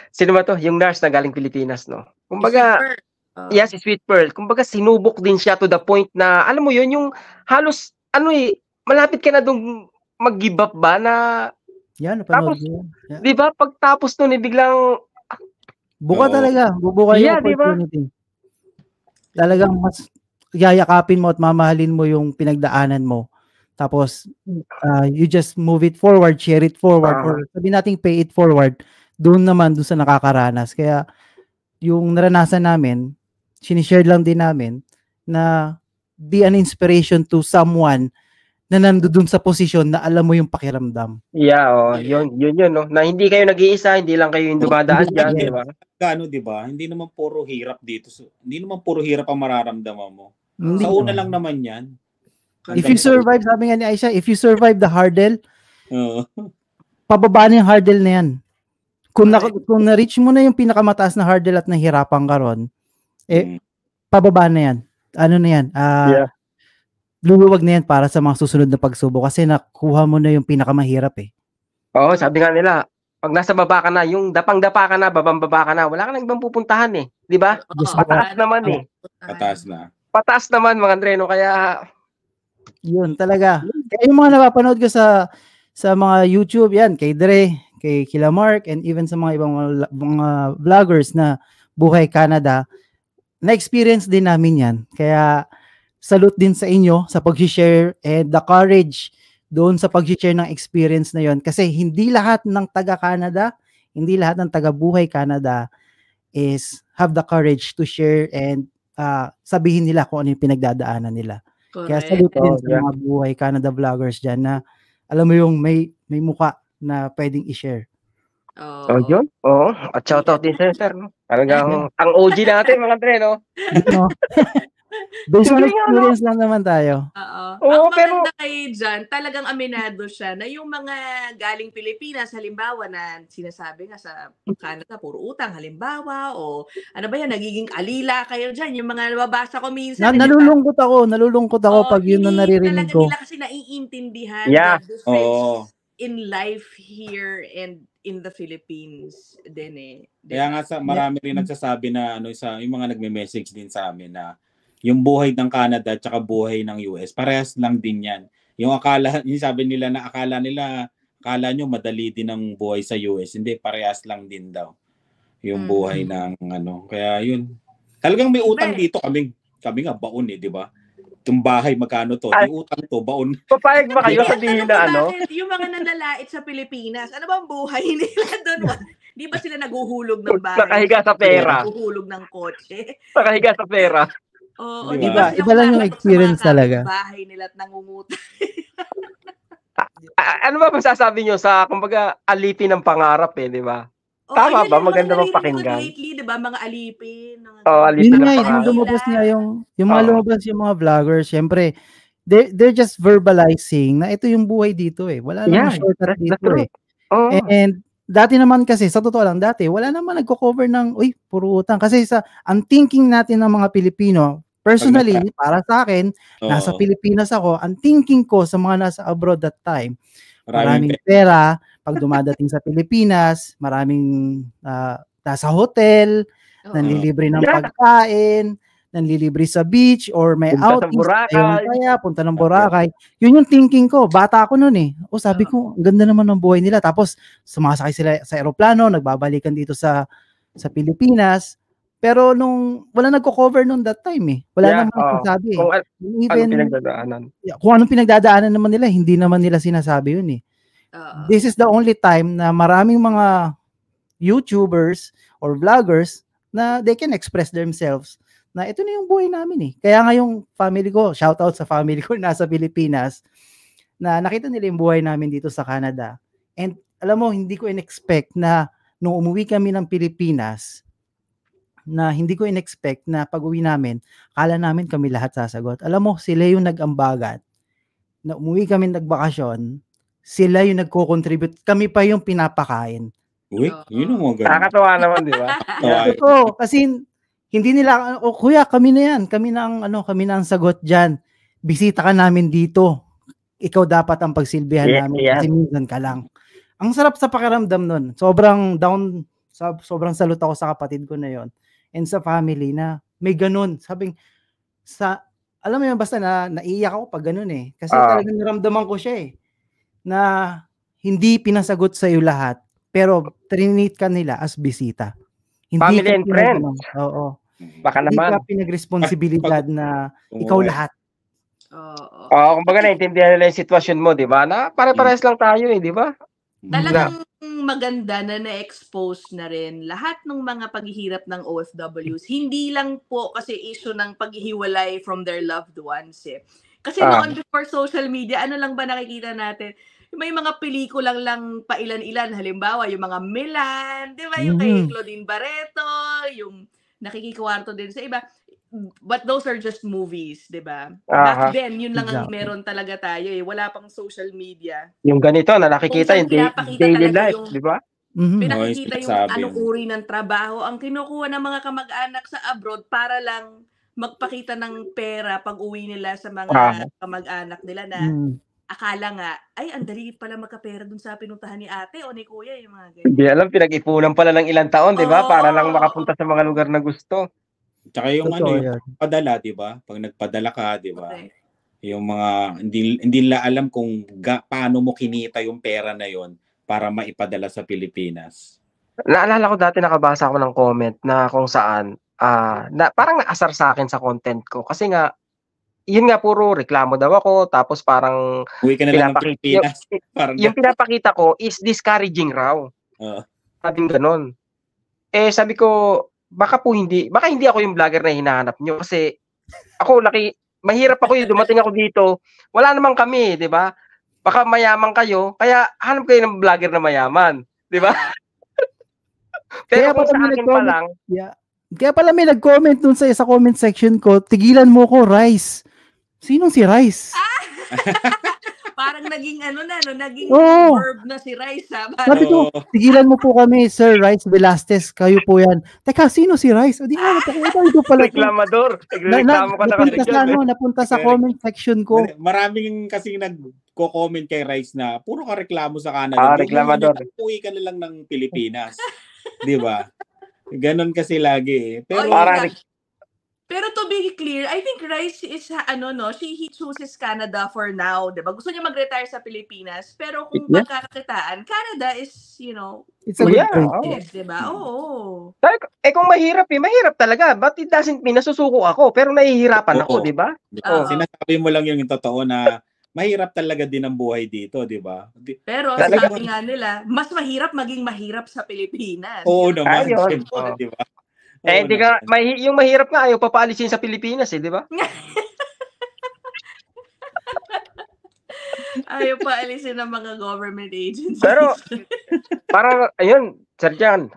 sino ba to? Yung nurse na galing Pilipinas, no? Kumbaga, yes, si Sweet Pearl. Kumbaga, sinubok din siya to the point na, alam mo yun, yung halos, malapit ka na dong mag-give up ba na, yan, tapos, di ba, pagtapos nun, biglang, buka talaga. Bubuka yung opportunity. Diba? Talagang mas yayakapin mo at mamahalin mo yung pinagdaanan mo. Tapos, you just move it forward, share it forward, or sabi natin pay it forward, doon sa nakakaranas. Kaya, yung naranasan namin, sinishare lang din namin, na be an inspiration to someone na nandoon sa posisyon na alam mo yung pakiramdam. Yeah, yun, no? Na hindi kayo nag-iisa, hindi lang kayo yung dumadaan dyan, di ba? Di ba? Hindi naman puro hirap dito. Hindi naman puro hirap ang mararamdaman mo. Hindi sa una lang naman yan. If you survive, sabi nga ni Aisha, if you survive the hurdle, pababa na yung hurdle na yan. Kung na-reach mo na yung pinakamataas na hurdle at nahirapan ka ron, pababa na yan. Ano na yan? Luluwag na yan para sa mga susunod na pagsubok kasi nakuha mo na yung pinakamahirap eh. Oo, sabi nga nila, pag nasa baba ka na, yung dapang-dapa ka na, babang-baba ka na, wala ka nang ibang pupuntahan eh. Di ba? Pataas naman eh. Pataas naman mga Andreno, kaya yun talaga. Kaya yung mga napapanood ko sa mga YouTube, yan, kay Dre, kay Kila Mark, and even sa mga ibang mga vloggers na buhay Canada, na-experience din namin yan. Kaya salute din sa inyo sa pag-share and the courage doon sa pag-share ng experience na yon. Kasi hindi lahat ng taga-Canada, hindi lahat ng taga-buhay Canada is have the courage to share and sabihin nila kung ano yung pinagdadaanan nila. Correct. Kaya salute din sa mga buhay Canada vloggers dyan na alam mo yung may mukha na pwedeng i-share. Yun? Oo. At shoutout din sir, no? Talagang ang OG natin mga Andre, no? Based on experience lang naman tayo. Ang maganda kay John, talagang aminado siya na yung mga galing Pilipinas, halimbawa na sinasabi nga sa Canada, puro utang, halimbawa, o ano ba yan, nagiging alila kayo dyan, yung mga nababasa ko minsan. Nalulungkot ako pag yun na naririnig ko. Hindi talaga nila kasi naiintindihan the difference in life here and in the Philippines din eh. Kaya nga marami rin nagsasabi na yung mga nagme-message din sa amin na yung buhay ng Canada at saka buhay ng US, parehas lang din yan. Yung sabi nila na akala nyo madali din ang buhay sa US, hindi, parehas lang din daw yung buhay ng Kaya yun, talagang may utang dito, kami nga baon di ba? Itong bahay, magkano to? May utang to, baon. Papayag ba kayo sabihin na yung mga nanlalait sa Pilipinas, ano bang buhay nila doon? Di ba sila naguhulog ng bahay? Nakahiga sa pera. Naguhulog ng kotse. Nakahiga sa pera. Oo, diba? Iba lang yung experience talaga. Bahay nila at nangungutang. Ano ba masasabi nyo sa, kumbaga, alipin ng pangarap di ba? Tama ba? Maganda bang pakinggan? Lately, di ba? Mga alipin. Alipin ng pangarap. Yung lumabas niya, yung mga lumabas yung mga vloggers, syempre, they're just verbalizing na ito yung buhay dito eh. Wala namang shortcut dito eh. And dati naman kasi, sa totoo lang, wala naman nagko-cover ng, puro utang. Kasi ang thinking natin ng mga Pilipino, personally, para sa akin, nasa Pilipinas ako, ang thinking ko sa mga nasa abroad that time, maraming pera, pag dumadating sa Pilipinas, maraming nasa hotel, nanlilibre ng pagkain, nanlilibre sa beach, or may outings, punta ng Boracay. Yun yung thinking ko. Bata ako noon eh. Sabi ko, ang ganda naman ng buhay nila. Tapos, sumasakay sila sa aeroplano, nagbabalikan dito sa Pilipinas. Pero wala nagko-cover nung that time eh. Wala namang sinasabi eh. Kung anong pinagdadaanan naman nila, hindi naman nila sinasabi yun eh. This is the only time na maraming mga YouTubers or vloggers na they can express themselves na ito na yung buhay namin eh. Kaya nga yung family ko, shoutout sa family ko nasa Pilipinas, na nakita nila yung buhay namin dito sa Canada. And alam mo, hindi ko in-expect na nung umuwi kami ng Pilipinas, na hindi ko in-expect na pag-uwi namin, akala namin kami lahat sasagot. Alam mo, sila yung nag-ambagan. Na umuwi kami nagbakasyon, sila yung nagko-contribute. Kami pa yung pinapakain. Uy, yun ang mga ganun. Nakakatawa naman, di ba? Oo, kasi hindi nila, kuya, kami na yan. Kami na ang sagot dyan. Bisita ka namin dito. Ikaw dapat ang pagsilbihan namin kasi minsan ka lang. Ang sarap sa pakiramdam nun. Sobrang salut ako sa kapatid ko na yon and sa family na may ganun. Alam mo yun, basta naiiyak ako pag ganun eh. Kasi talagang naramdaman ko siya eh. Na hindi pinasagot sa iyo lahat, pero trinate ka nila as bisita. Hindi family and friends. Oo. Baka hindi naman. Hindi ka pinagresponsibilidad na ikaw lahat. Kumbaga naintindihan nila yung sitwasyon mo, di ba? Na pare-parehas lang tayo eh, di ba? Talagang maganda na na-expose na rin lahat ng mga paghihirap ng OFWs. Hindi lang po kasi issue ng paghihiwalay from their loved ones eh. Kasi noon before social media, ano lang ba nakikita natin? May mga pelikulang lang pailan-ilan. Halimbawa, yung mga Milan, di ba? Yung kay Claudine Barreto, yung nakikikwarto din sa iba. But those are just movies, di ba? Back then, yun lang ang meron talaga tayo eh. Wala pang social media. Yung ganito na nakikita yung daily life, di ba? Pinakikita yung anong uri ng trabaho ang kinukuha ng mga kamag-anak sa abroad para lang magpakita ng pera pag uwi nila sa mga kamag-anak nila na akala nga, ay, ang dali pala magkapera dun sa pinuntahan ni ate o ni kuya, yung mga ganyan. Hindi alam, pinag-ipunan pala ng ilang taon, di ba? Para lang makapunta sa mga lugar na gusto. Tsaka yung yung padala, di ba? Pag nagpadala ka, di ba? Okay. Yung mga, hindi nila alam kung paano mo kinita yung pera na yon para maipadala sa Pilipinas. Naalala ko dati nakabasa ako ng comment na kung saan, parang naasar sa akin sa content ko. Kasi nga, yun nga puro reklamo daw ako, tapos parang uwi ka na lang ng Pilipinas. Yung pinapakita ko is discouraging raw. Sabing ganun. Sabi ko, baka hindi ako yung vlogger na hinahanap nyo kasi ako mahirap ako yung dumating ako dito, wala naman kami, di ba? Baka mayaman kayo, kaya hanap kayo ng vlogger na mayaman, di ba? Pero kung sa akin pa lang, kaya pala may nag-comment dun sa comment section ko, tigilan mo ko, Rice. Sinong si Rice? Parang naging naging verb na si Rice ha. Sabi ko, tigilan mo po kami, Sir Rice Velasquez, kayo po yan. Teka, sino si Rice? O di nga, ito pala. Reklamador. Reklamo ka napunta sa comment section ko. Maraming kasi nagko-comment kay Rice na puro ka reklamo sa Canada. Reklamador. Uwi ka na lang ng Pilipinas. Di ba? Ganon kasi lagi eh. Pero to be clear, I think Rice is he chooses Canada for now, 'di ba? Gusto niya mag-retire sa Pilipinas, pero kung magkakakitaan, Canada is, it's a good place, 'di ba? Oo. Kung mahirap talaga. But it doesn't mean nasusuko ako, pero nahihirapan ako, 'di ba? Sinasabi mo lang yung totoo na mahirap talaga din ang buhay dito, 'di ba? Pero sabi nga nila, mas mahirap maging mahirap sa Pilipinas. Oo naman, 'di ba? Hindi ka, yung mahirap nga ayaw papaalisin sa Pilipinas di ba? Ayaw paalisin ng mga government agencies. Pero, parang, ayun, Sir Jan,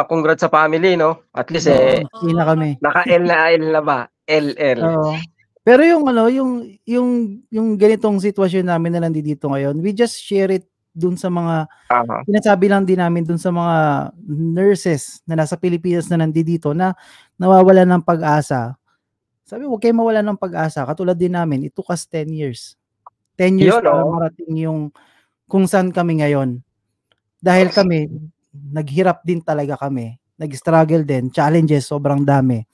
congrats sa family, no? At least, na kami. Naka-L na ba? LL. Pero yung ganitong sitwasyon namin na nandito ngayon, we just share it dun sa mga sinasabi lang din namin dun sa mga nurses na nasa Pilipinas na nandito na nawawala ng pag-asa. Sabi, huwag kayo mawala ng pag-asa. Katulad din namin, it took us 10 years. 10 years para marating yung kung saan kami ngayon. Dahil kami, naghirap din talaga kami. Nag-struggle din. Challenges, sobrang dami.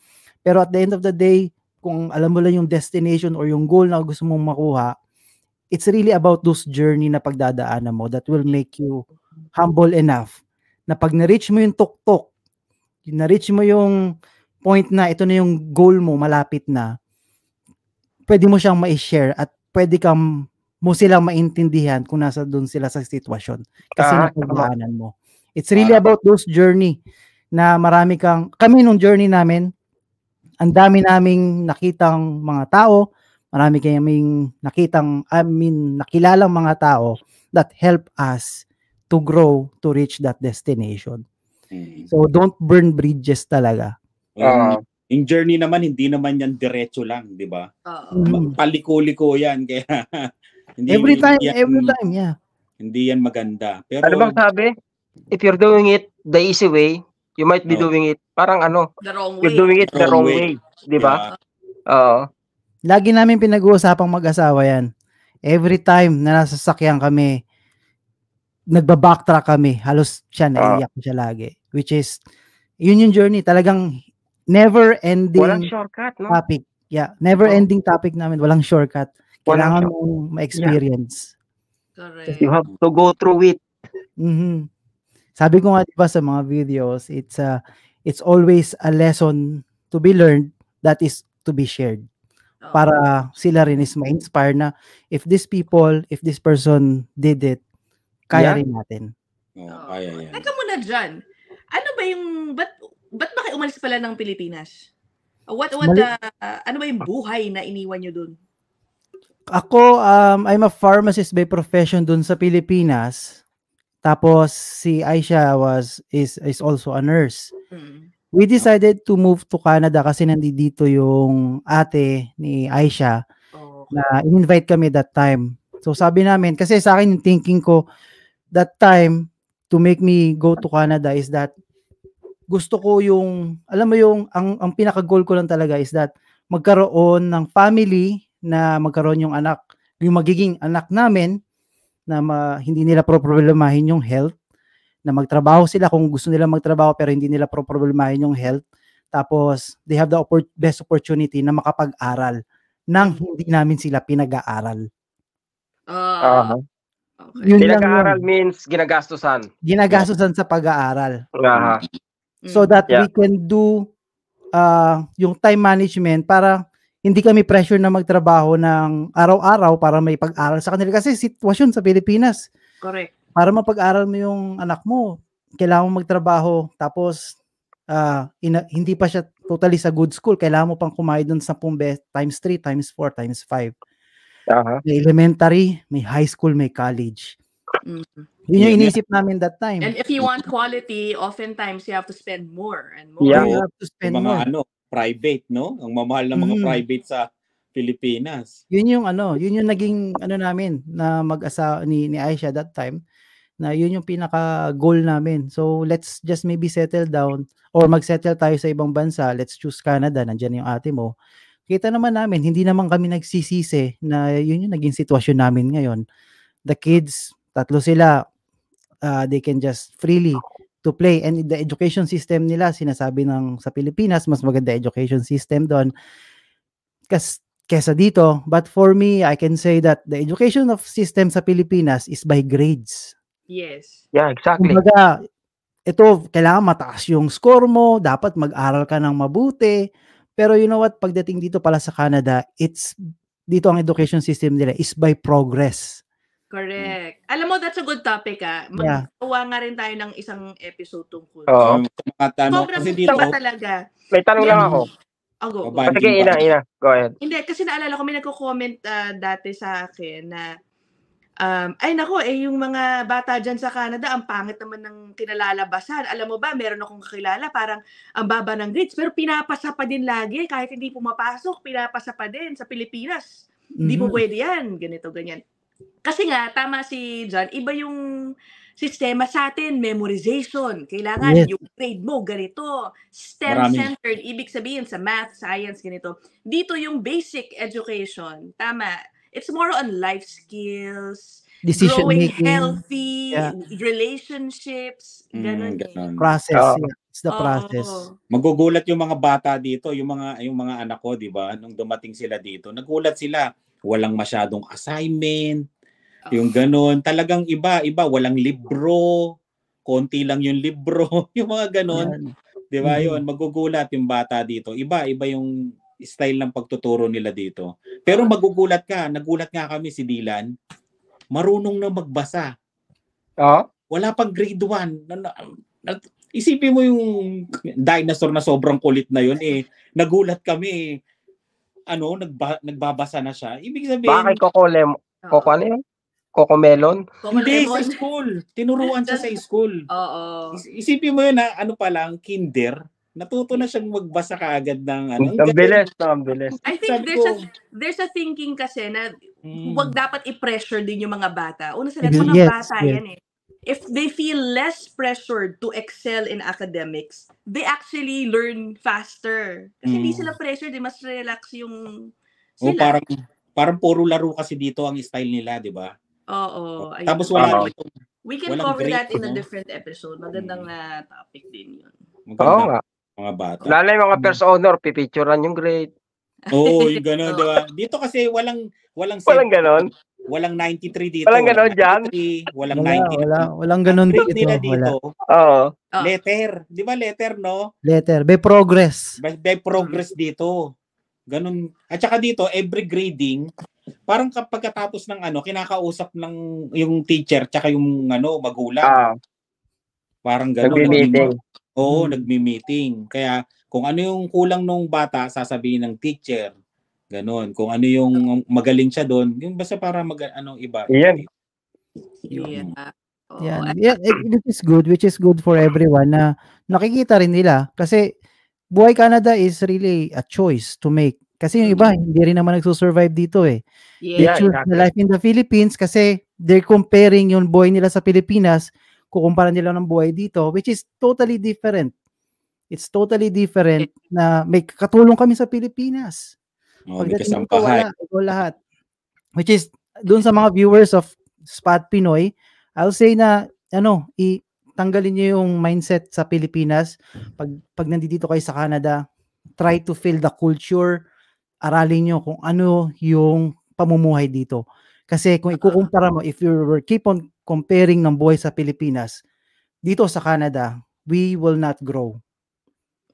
Pero at the end of the day, kung alam mo lang yung destination or yung goal na gusto mong makuha, it's really about those journey na pagdadaanan mo that will make you humble enough na pag na-reach mo yung tuktok, na-reach mo yung point na ito na yung goal mo, malapit na, pwede mo siyang ma-share at pwede mo silang maintindihan kung nasa doon sila sa sitwasyon kasi napagdaanan mo. It's really about those journey na kami nung journey namin, ang dami naming nakitang mga tao, marami kaming nakilalang mga tao that help us to grow to reach that destination. So don't burn bridges talaga. Yung journey naman, hindi naman yan diretso lang, di ba? Paliko-liko yan. Kaya, every time, yeah. Hindi yan maganda. Pero Ano bang sabi? If you're doing it the easy way, you might be doing it parang the wrong you're way. doing it the wrong way. Di ba? Oo. Lagi namin pinag-uusapang mag-asawa yan. Every time na nasa sasakyan kami, nagba-backtrack kami, halos siya, naiiyak siya lagi. Which is, yun yung journey. Talagang never-ending Walang shortcut, no? topic. Yeah, never-ending topic namin. Walang shortcut. Kailangan mong ma-experience. Correct. You have to go through it. Mm-hmm. Sabi ko nga diba sa mga videos, it's always a lesson to be learned that is to be shared. Para sila rin is ma-inspire na if this person did it, kaya rin natin. Kaya yan. Teka muna dyan. Ano ba yung, ba't ba kayo umalis pala ng Pilipinas? Ano ba yung buhay na iniwan nyo dun? Ako, I'm a pharmacist by profession dun sa Pilipinas. Tapos si Aisha is also a nurse. We decided to move to Canada kasi nandito yung ate ni Aisha na in-invite kami that time. So sabi namin, kasi sa akin yung thinking ko that time to make me go to Canada is that gusto ko yung, alam mo yung, ang pinaka-goal ko lang talaga is that magkaroon ng family na magkaroon yung anak, yung magiging anak namin na hindi nila problemahin yung health, na magtrabaho sila kung gusto nila magtrabaho pero hindi nila problemahin yung health. Tapos, they have the best opportunity na makapag-aral nang hindi namin sila pinag-aaral. Okay. Pinag-aaral means ginagastusan. Ginagastusan sa pag-aaral. So that we can do yung time management para hindi kami pressure na magtrabaho ng araw-araw para may pag-aral sa kanila. Kasi sitwasyon sa Pilipinas. Correct. Para mapag-aral mo yung anak mo, kailangan mo magtrabaho. Tapos, hindi pa siya totally sa good school. Kailangan mo pang kumayad dun 10 times 3, times 4, times 5. May elementary, may high school, may college. Yun yung inisip namin that time. And if you want quality, oftentimes you have to spend more and more. You have to spend mga more. Private, no? Ang mamahal ng mga private sa Pilipinas. Yun yung naging namin na mag-asa ni Aisha that time, na yun yung pinaka-goal namin. So let's just maybe settle down or mag-settle tayo sa ibang bansa. Let's choose Canada. Nandiyan yung ate mo. Kita naman namin, hindi naman kami nagsisisi na yun yung naging sitwasyon namin ngayon. The kids, 3 sila, they can just freely to play. And the education system nila, sinasabi ng sa Pilipinas, mas maganda education system doon kesa dito. But for me, I can say that the education of system sa Pilipinas is by grades. Yes. Yeah, exactly. Kumbaga, ito, kailangan mataas yung score mo, dapat mag-aral ka ng mabuti. Pero you know what, pagdating dito pala sa Canada, dito ang education system nila is by progress. Correct. Alam mo, that's a good topic Magawa nga rin tayo ng isang episode tungkol. Sobrang dito talaga. May tanong lang ako. Go. Sige, Ina. Go ahead. Hindi, kasi naalala ko, may nagko-comment dati sa akin na ay nako, yung mga bata dyan sa Canada, ang pangit naman ng kinalalabasan. Alam mo ba, meron akong kakilala, parang ang baba ng grades, pero pinapasa pa din lagi, kahit hindi pumapasok, pinapasa pa din sa Pilipinas. Hindi mo pwede yan, ganito, ganyan. Kasi nga, tama si John, iba yung sistema sa atin, memorization. Kailangan yung grade mo, ganito. STEM-centered, ibig sabihin sa math, science, ganito. Dito yung basic education, tama. It's more on life skills, decision growing making, healthy, relationships, ganun. Process, it's the process. Magugulat yung mga bata dito, yung mga anak ko, di ba? Nung dumating sila dito, nagulat sila. Walang masyadong assignment, yung ganun. Talagang iba, walang libro, konti lang yung libro, yung mga ganun. Di ba yun? Magugulat yung bata dito. Iba yung style ng pagtuturo nila dito. Pero nagulat nga kami si Dylan, marunong na magbasa. Wala pang grade 1. Isipin mo yung dinosaur na sobrang kulit na yun, nagulat kami, nagbabasa na siya. Ibig sabihin, bakit Coco ano yun? Coco Melon? Hindi, sa school. Tinuruan siya sa school. Isipin mo yun na, pa lang, kinder, Natuto na siyang magbasa kaagad ng Ang bilis, ang bilis. I think there's a thinking kasi na huwag dapat i-pressure din yung mga bata. Una sa lahat, mga bata yan eh. If they feel less pressured to excel in academics, they actually learn faster. Kasi hindi sila pressured, mas relax yung sila. Parang puro laro kasi dito ang style nila, di ba? Oo. Tapos wala dito. We can cover that in a different episode. Magandang topic din yun. Oo nga. Mga bata. Lalo yung mga first honor, pipicturean yung grade. Oo, yung gano'n, di ba? Dito kasi walang ganon. Walang 93 dito. Walang ganon dyan? Walang 90. Walang ganon dito. nila dito. Oo. Letter. Di ba letter, no? Letter. By progress. By progress dito. Ganun. At saka dito, every grading, parang pagkatapos ng kinakausap ng yung teacher tsaka yung magulang. Parang gano'n. Nagmi-meeting. Oo, nagmi-meeting. Kaya kung ano yung kulang nung bata, sasabihin ng teacher. Ganon. Kung ano yung magaling siya doon, yung basta para iba. Iyan. Yeah, which is good for everyone na nakikita rin nila kasi Buhay Canada is really a choice to make. Kasi yung iba, hindi rin naman nagsusurvive dito eh. They choose the life in the Philippines kasi they're comparing yung buhay nila sa Pilipinas, kukumpara nila ng buhay dito, which is totally different. It's totally different na may katulong kami sa Pilipinas. Pagdating dito, wala. Ito lahat. Which is, dun sa mga viewers of Spot Pinoy, I'll say na, tanggalin niyo yung mindset sa Pilipinas. Pag nandito kayo sa Canada, try to feel the culture, aralin niyo kung ano yung pamumuhay dito. Kasi kung ikukumpara mo, if you keep on comparing ng buhay sa Pilipinas, dito sa Canada, we will not grow.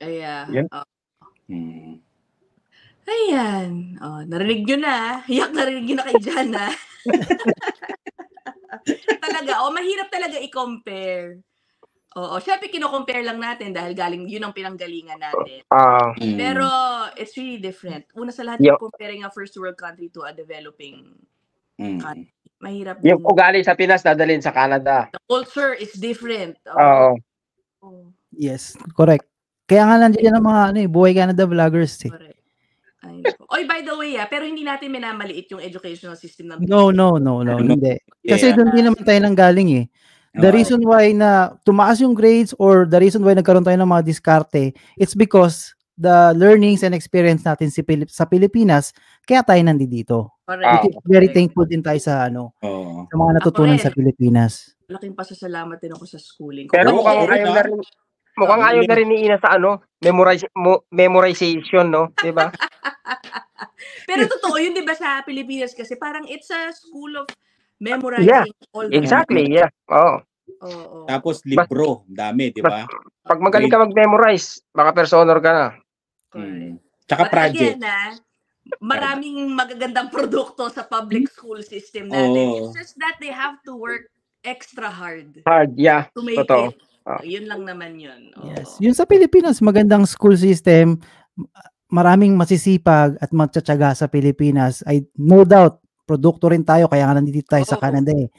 Ayan. Ayan. Narinig nyo na. Narinig nyo na kay Jana. Talaga, mahirap talaga i-compare. Oo, syempre kino-compare lang natin dahil yun ang pinanggalingan natin. Pero it's really different. Una sa lahat, comparing a first world country to a developing country. Mahirap din. Yung ugali sa Pinas dadalhin sa Canada. The culture is different. Yes, correct. Kaya nga nandiyan ang mga Buhay Canada vloggers eh. Correct. Oy, by the way, pero hindi natin minamaliit yung educational system ng No, hindi. Kasi doon din naman tayo nanggaling eh. The reason why na tumaas yung grades or the reason why nagkaroon tayo ng mga diskarte, it's because the learnings and experience natin sa Pilipinas, kaya tayo nandito. Correct. Very thankful din tayo sa sa mga natutunan sa Pilipinas. Malaking pasasalamat din ako sa schooling. Pero mukhang ayaw na rin ni Ina sa memorization, no? Diba? Pero totoo yun, diba, sa Pilipinas kasi parang it's a school of memorizing all the exactly, time. Tapos libro, dami, diba? Pag magaling ka mag-memorize, baka first honor ka na. Tsaka project. Again, maraming magagandang produkto sa public school system natin. It's just that they have to work extra hard. To make it. Yun lang naman yun. Yes. Yun sa Pilipinas, magandang school system, maraming masisipag at magtsatsaga sa Pilipinas. No doubt, produkto rin tayo, kaya nga nandito tayo sa Canada eh.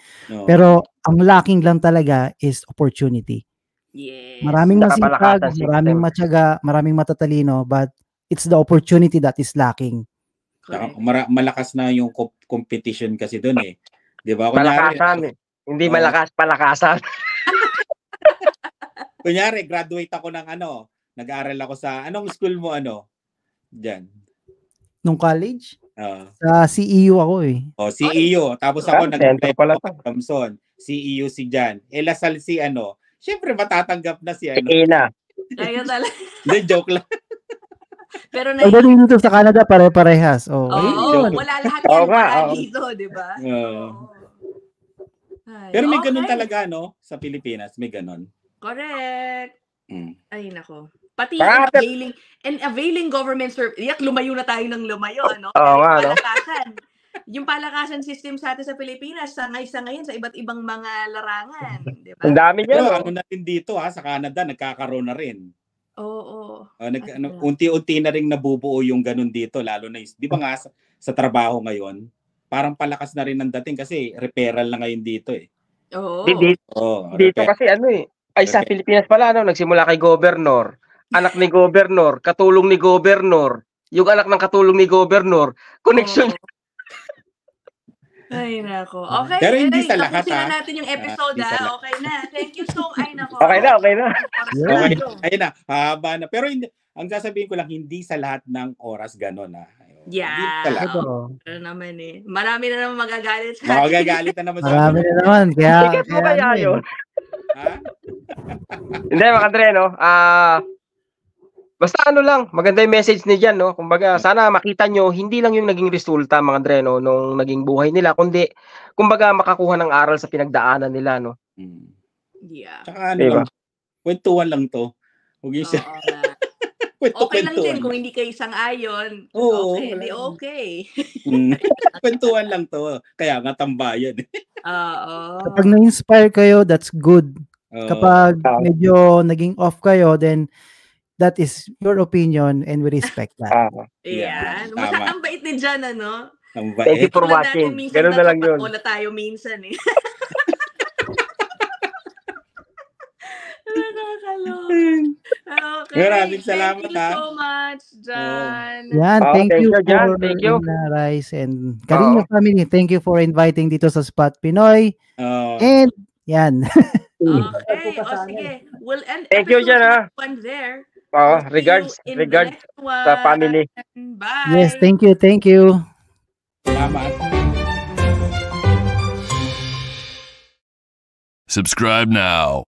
Pero ang lacking lang talaga is opportunity. Yes. Maraming masipag, maraming matyaga, maraming matatalino, but it's the opportunity that is lacking. Malakas na yung competition kasi doon eh. Di ba? Palakasan eh. Hindi malakas, palakasan. Kunyari, graduate ako ng nag-aaral ako sa, anong school mo Diyan? Nung college? Sa CEU ako eh. CEU. Tapos ako nag-apply ako sa Thompson. CEU si Jan. Lasal si Siyempre matatanggap na si Ina. Kaya talaga. Hindi, joke lang. Pero dito sa Canada pare-parehas. Wala lahat yan dito, di ba? Pero may ganun talaga, sa Pilipinas, may ganun. Correct. Ay, nako. Pati availing government service. Lumayo na tayo ng lumayo, Yung palakasan system sa atin sa Pilipinas, ngayon sa iba't ibang mga larangan. Diba? Ang dami niya. Pero na rin dito, sa Canada, nagkakaroon na rin. Oo. Unti-unti na rin nabubuo yung ganun dito, lalo na, di ba nga sa trabaho ngayon, parang palakas na rin ang dating kasi referral na ngayon dito eh. Oo. Dito kasi ay sa Pilipinas pala nagsimula kay governor, anak ni Governor, katulong ni Governor, yung anak ng katulong ni Governor, connection. Ay, nako. Okay. Pero hindi sa lahat, tapusin na natin yung episode, Okay na. Thank you so much. Ay, nako. Okay na. Okay, ayun na, haba na. Pero ang sasabihin ko lang, hindi sa lahat ng oras gano'n, Yeah. Ano naman Marami na naman magagalit sa atin. Magagalit na naman sa atin. Marami na naman. Ticket mo kaya yun? Hindi, mga Andre, no? Basta lang, maganda yung message ni Jan, no? Kumbaga, sana makita nyo, hindi lang yung naging resulta, mga Andre, no, nung naging buhay nila, kundi, kumbaga, makakuha ng aral sa pinagdaanan nila, no? Yeah. Tsaka lang, kwentuhan lang to. Huwag yung siya. Okay lang din kung hindi kayo sang-ayon. Okay. Kwentuhan lang to. Kaya nga tambayan. Kapag na-inspire kayo, that's good. Kapag medyo naging off kayo, then that is your opinion and we respect that. Yan. Ang bait din dyan, ano? Thank you for watching. Ganun na lang yun. Wala tayo minsan Okay. Maraming salamat. Thank you so much, John. Yan, thank you John. for Thank you. Rise and Carino family. Thank you for inviting dito sa Spot Pinoy. And yan. Okay. Sige. We'll end thank you, John. There. Regards sa family. Bye. Yes, thank you. Salamat. Subscribe now.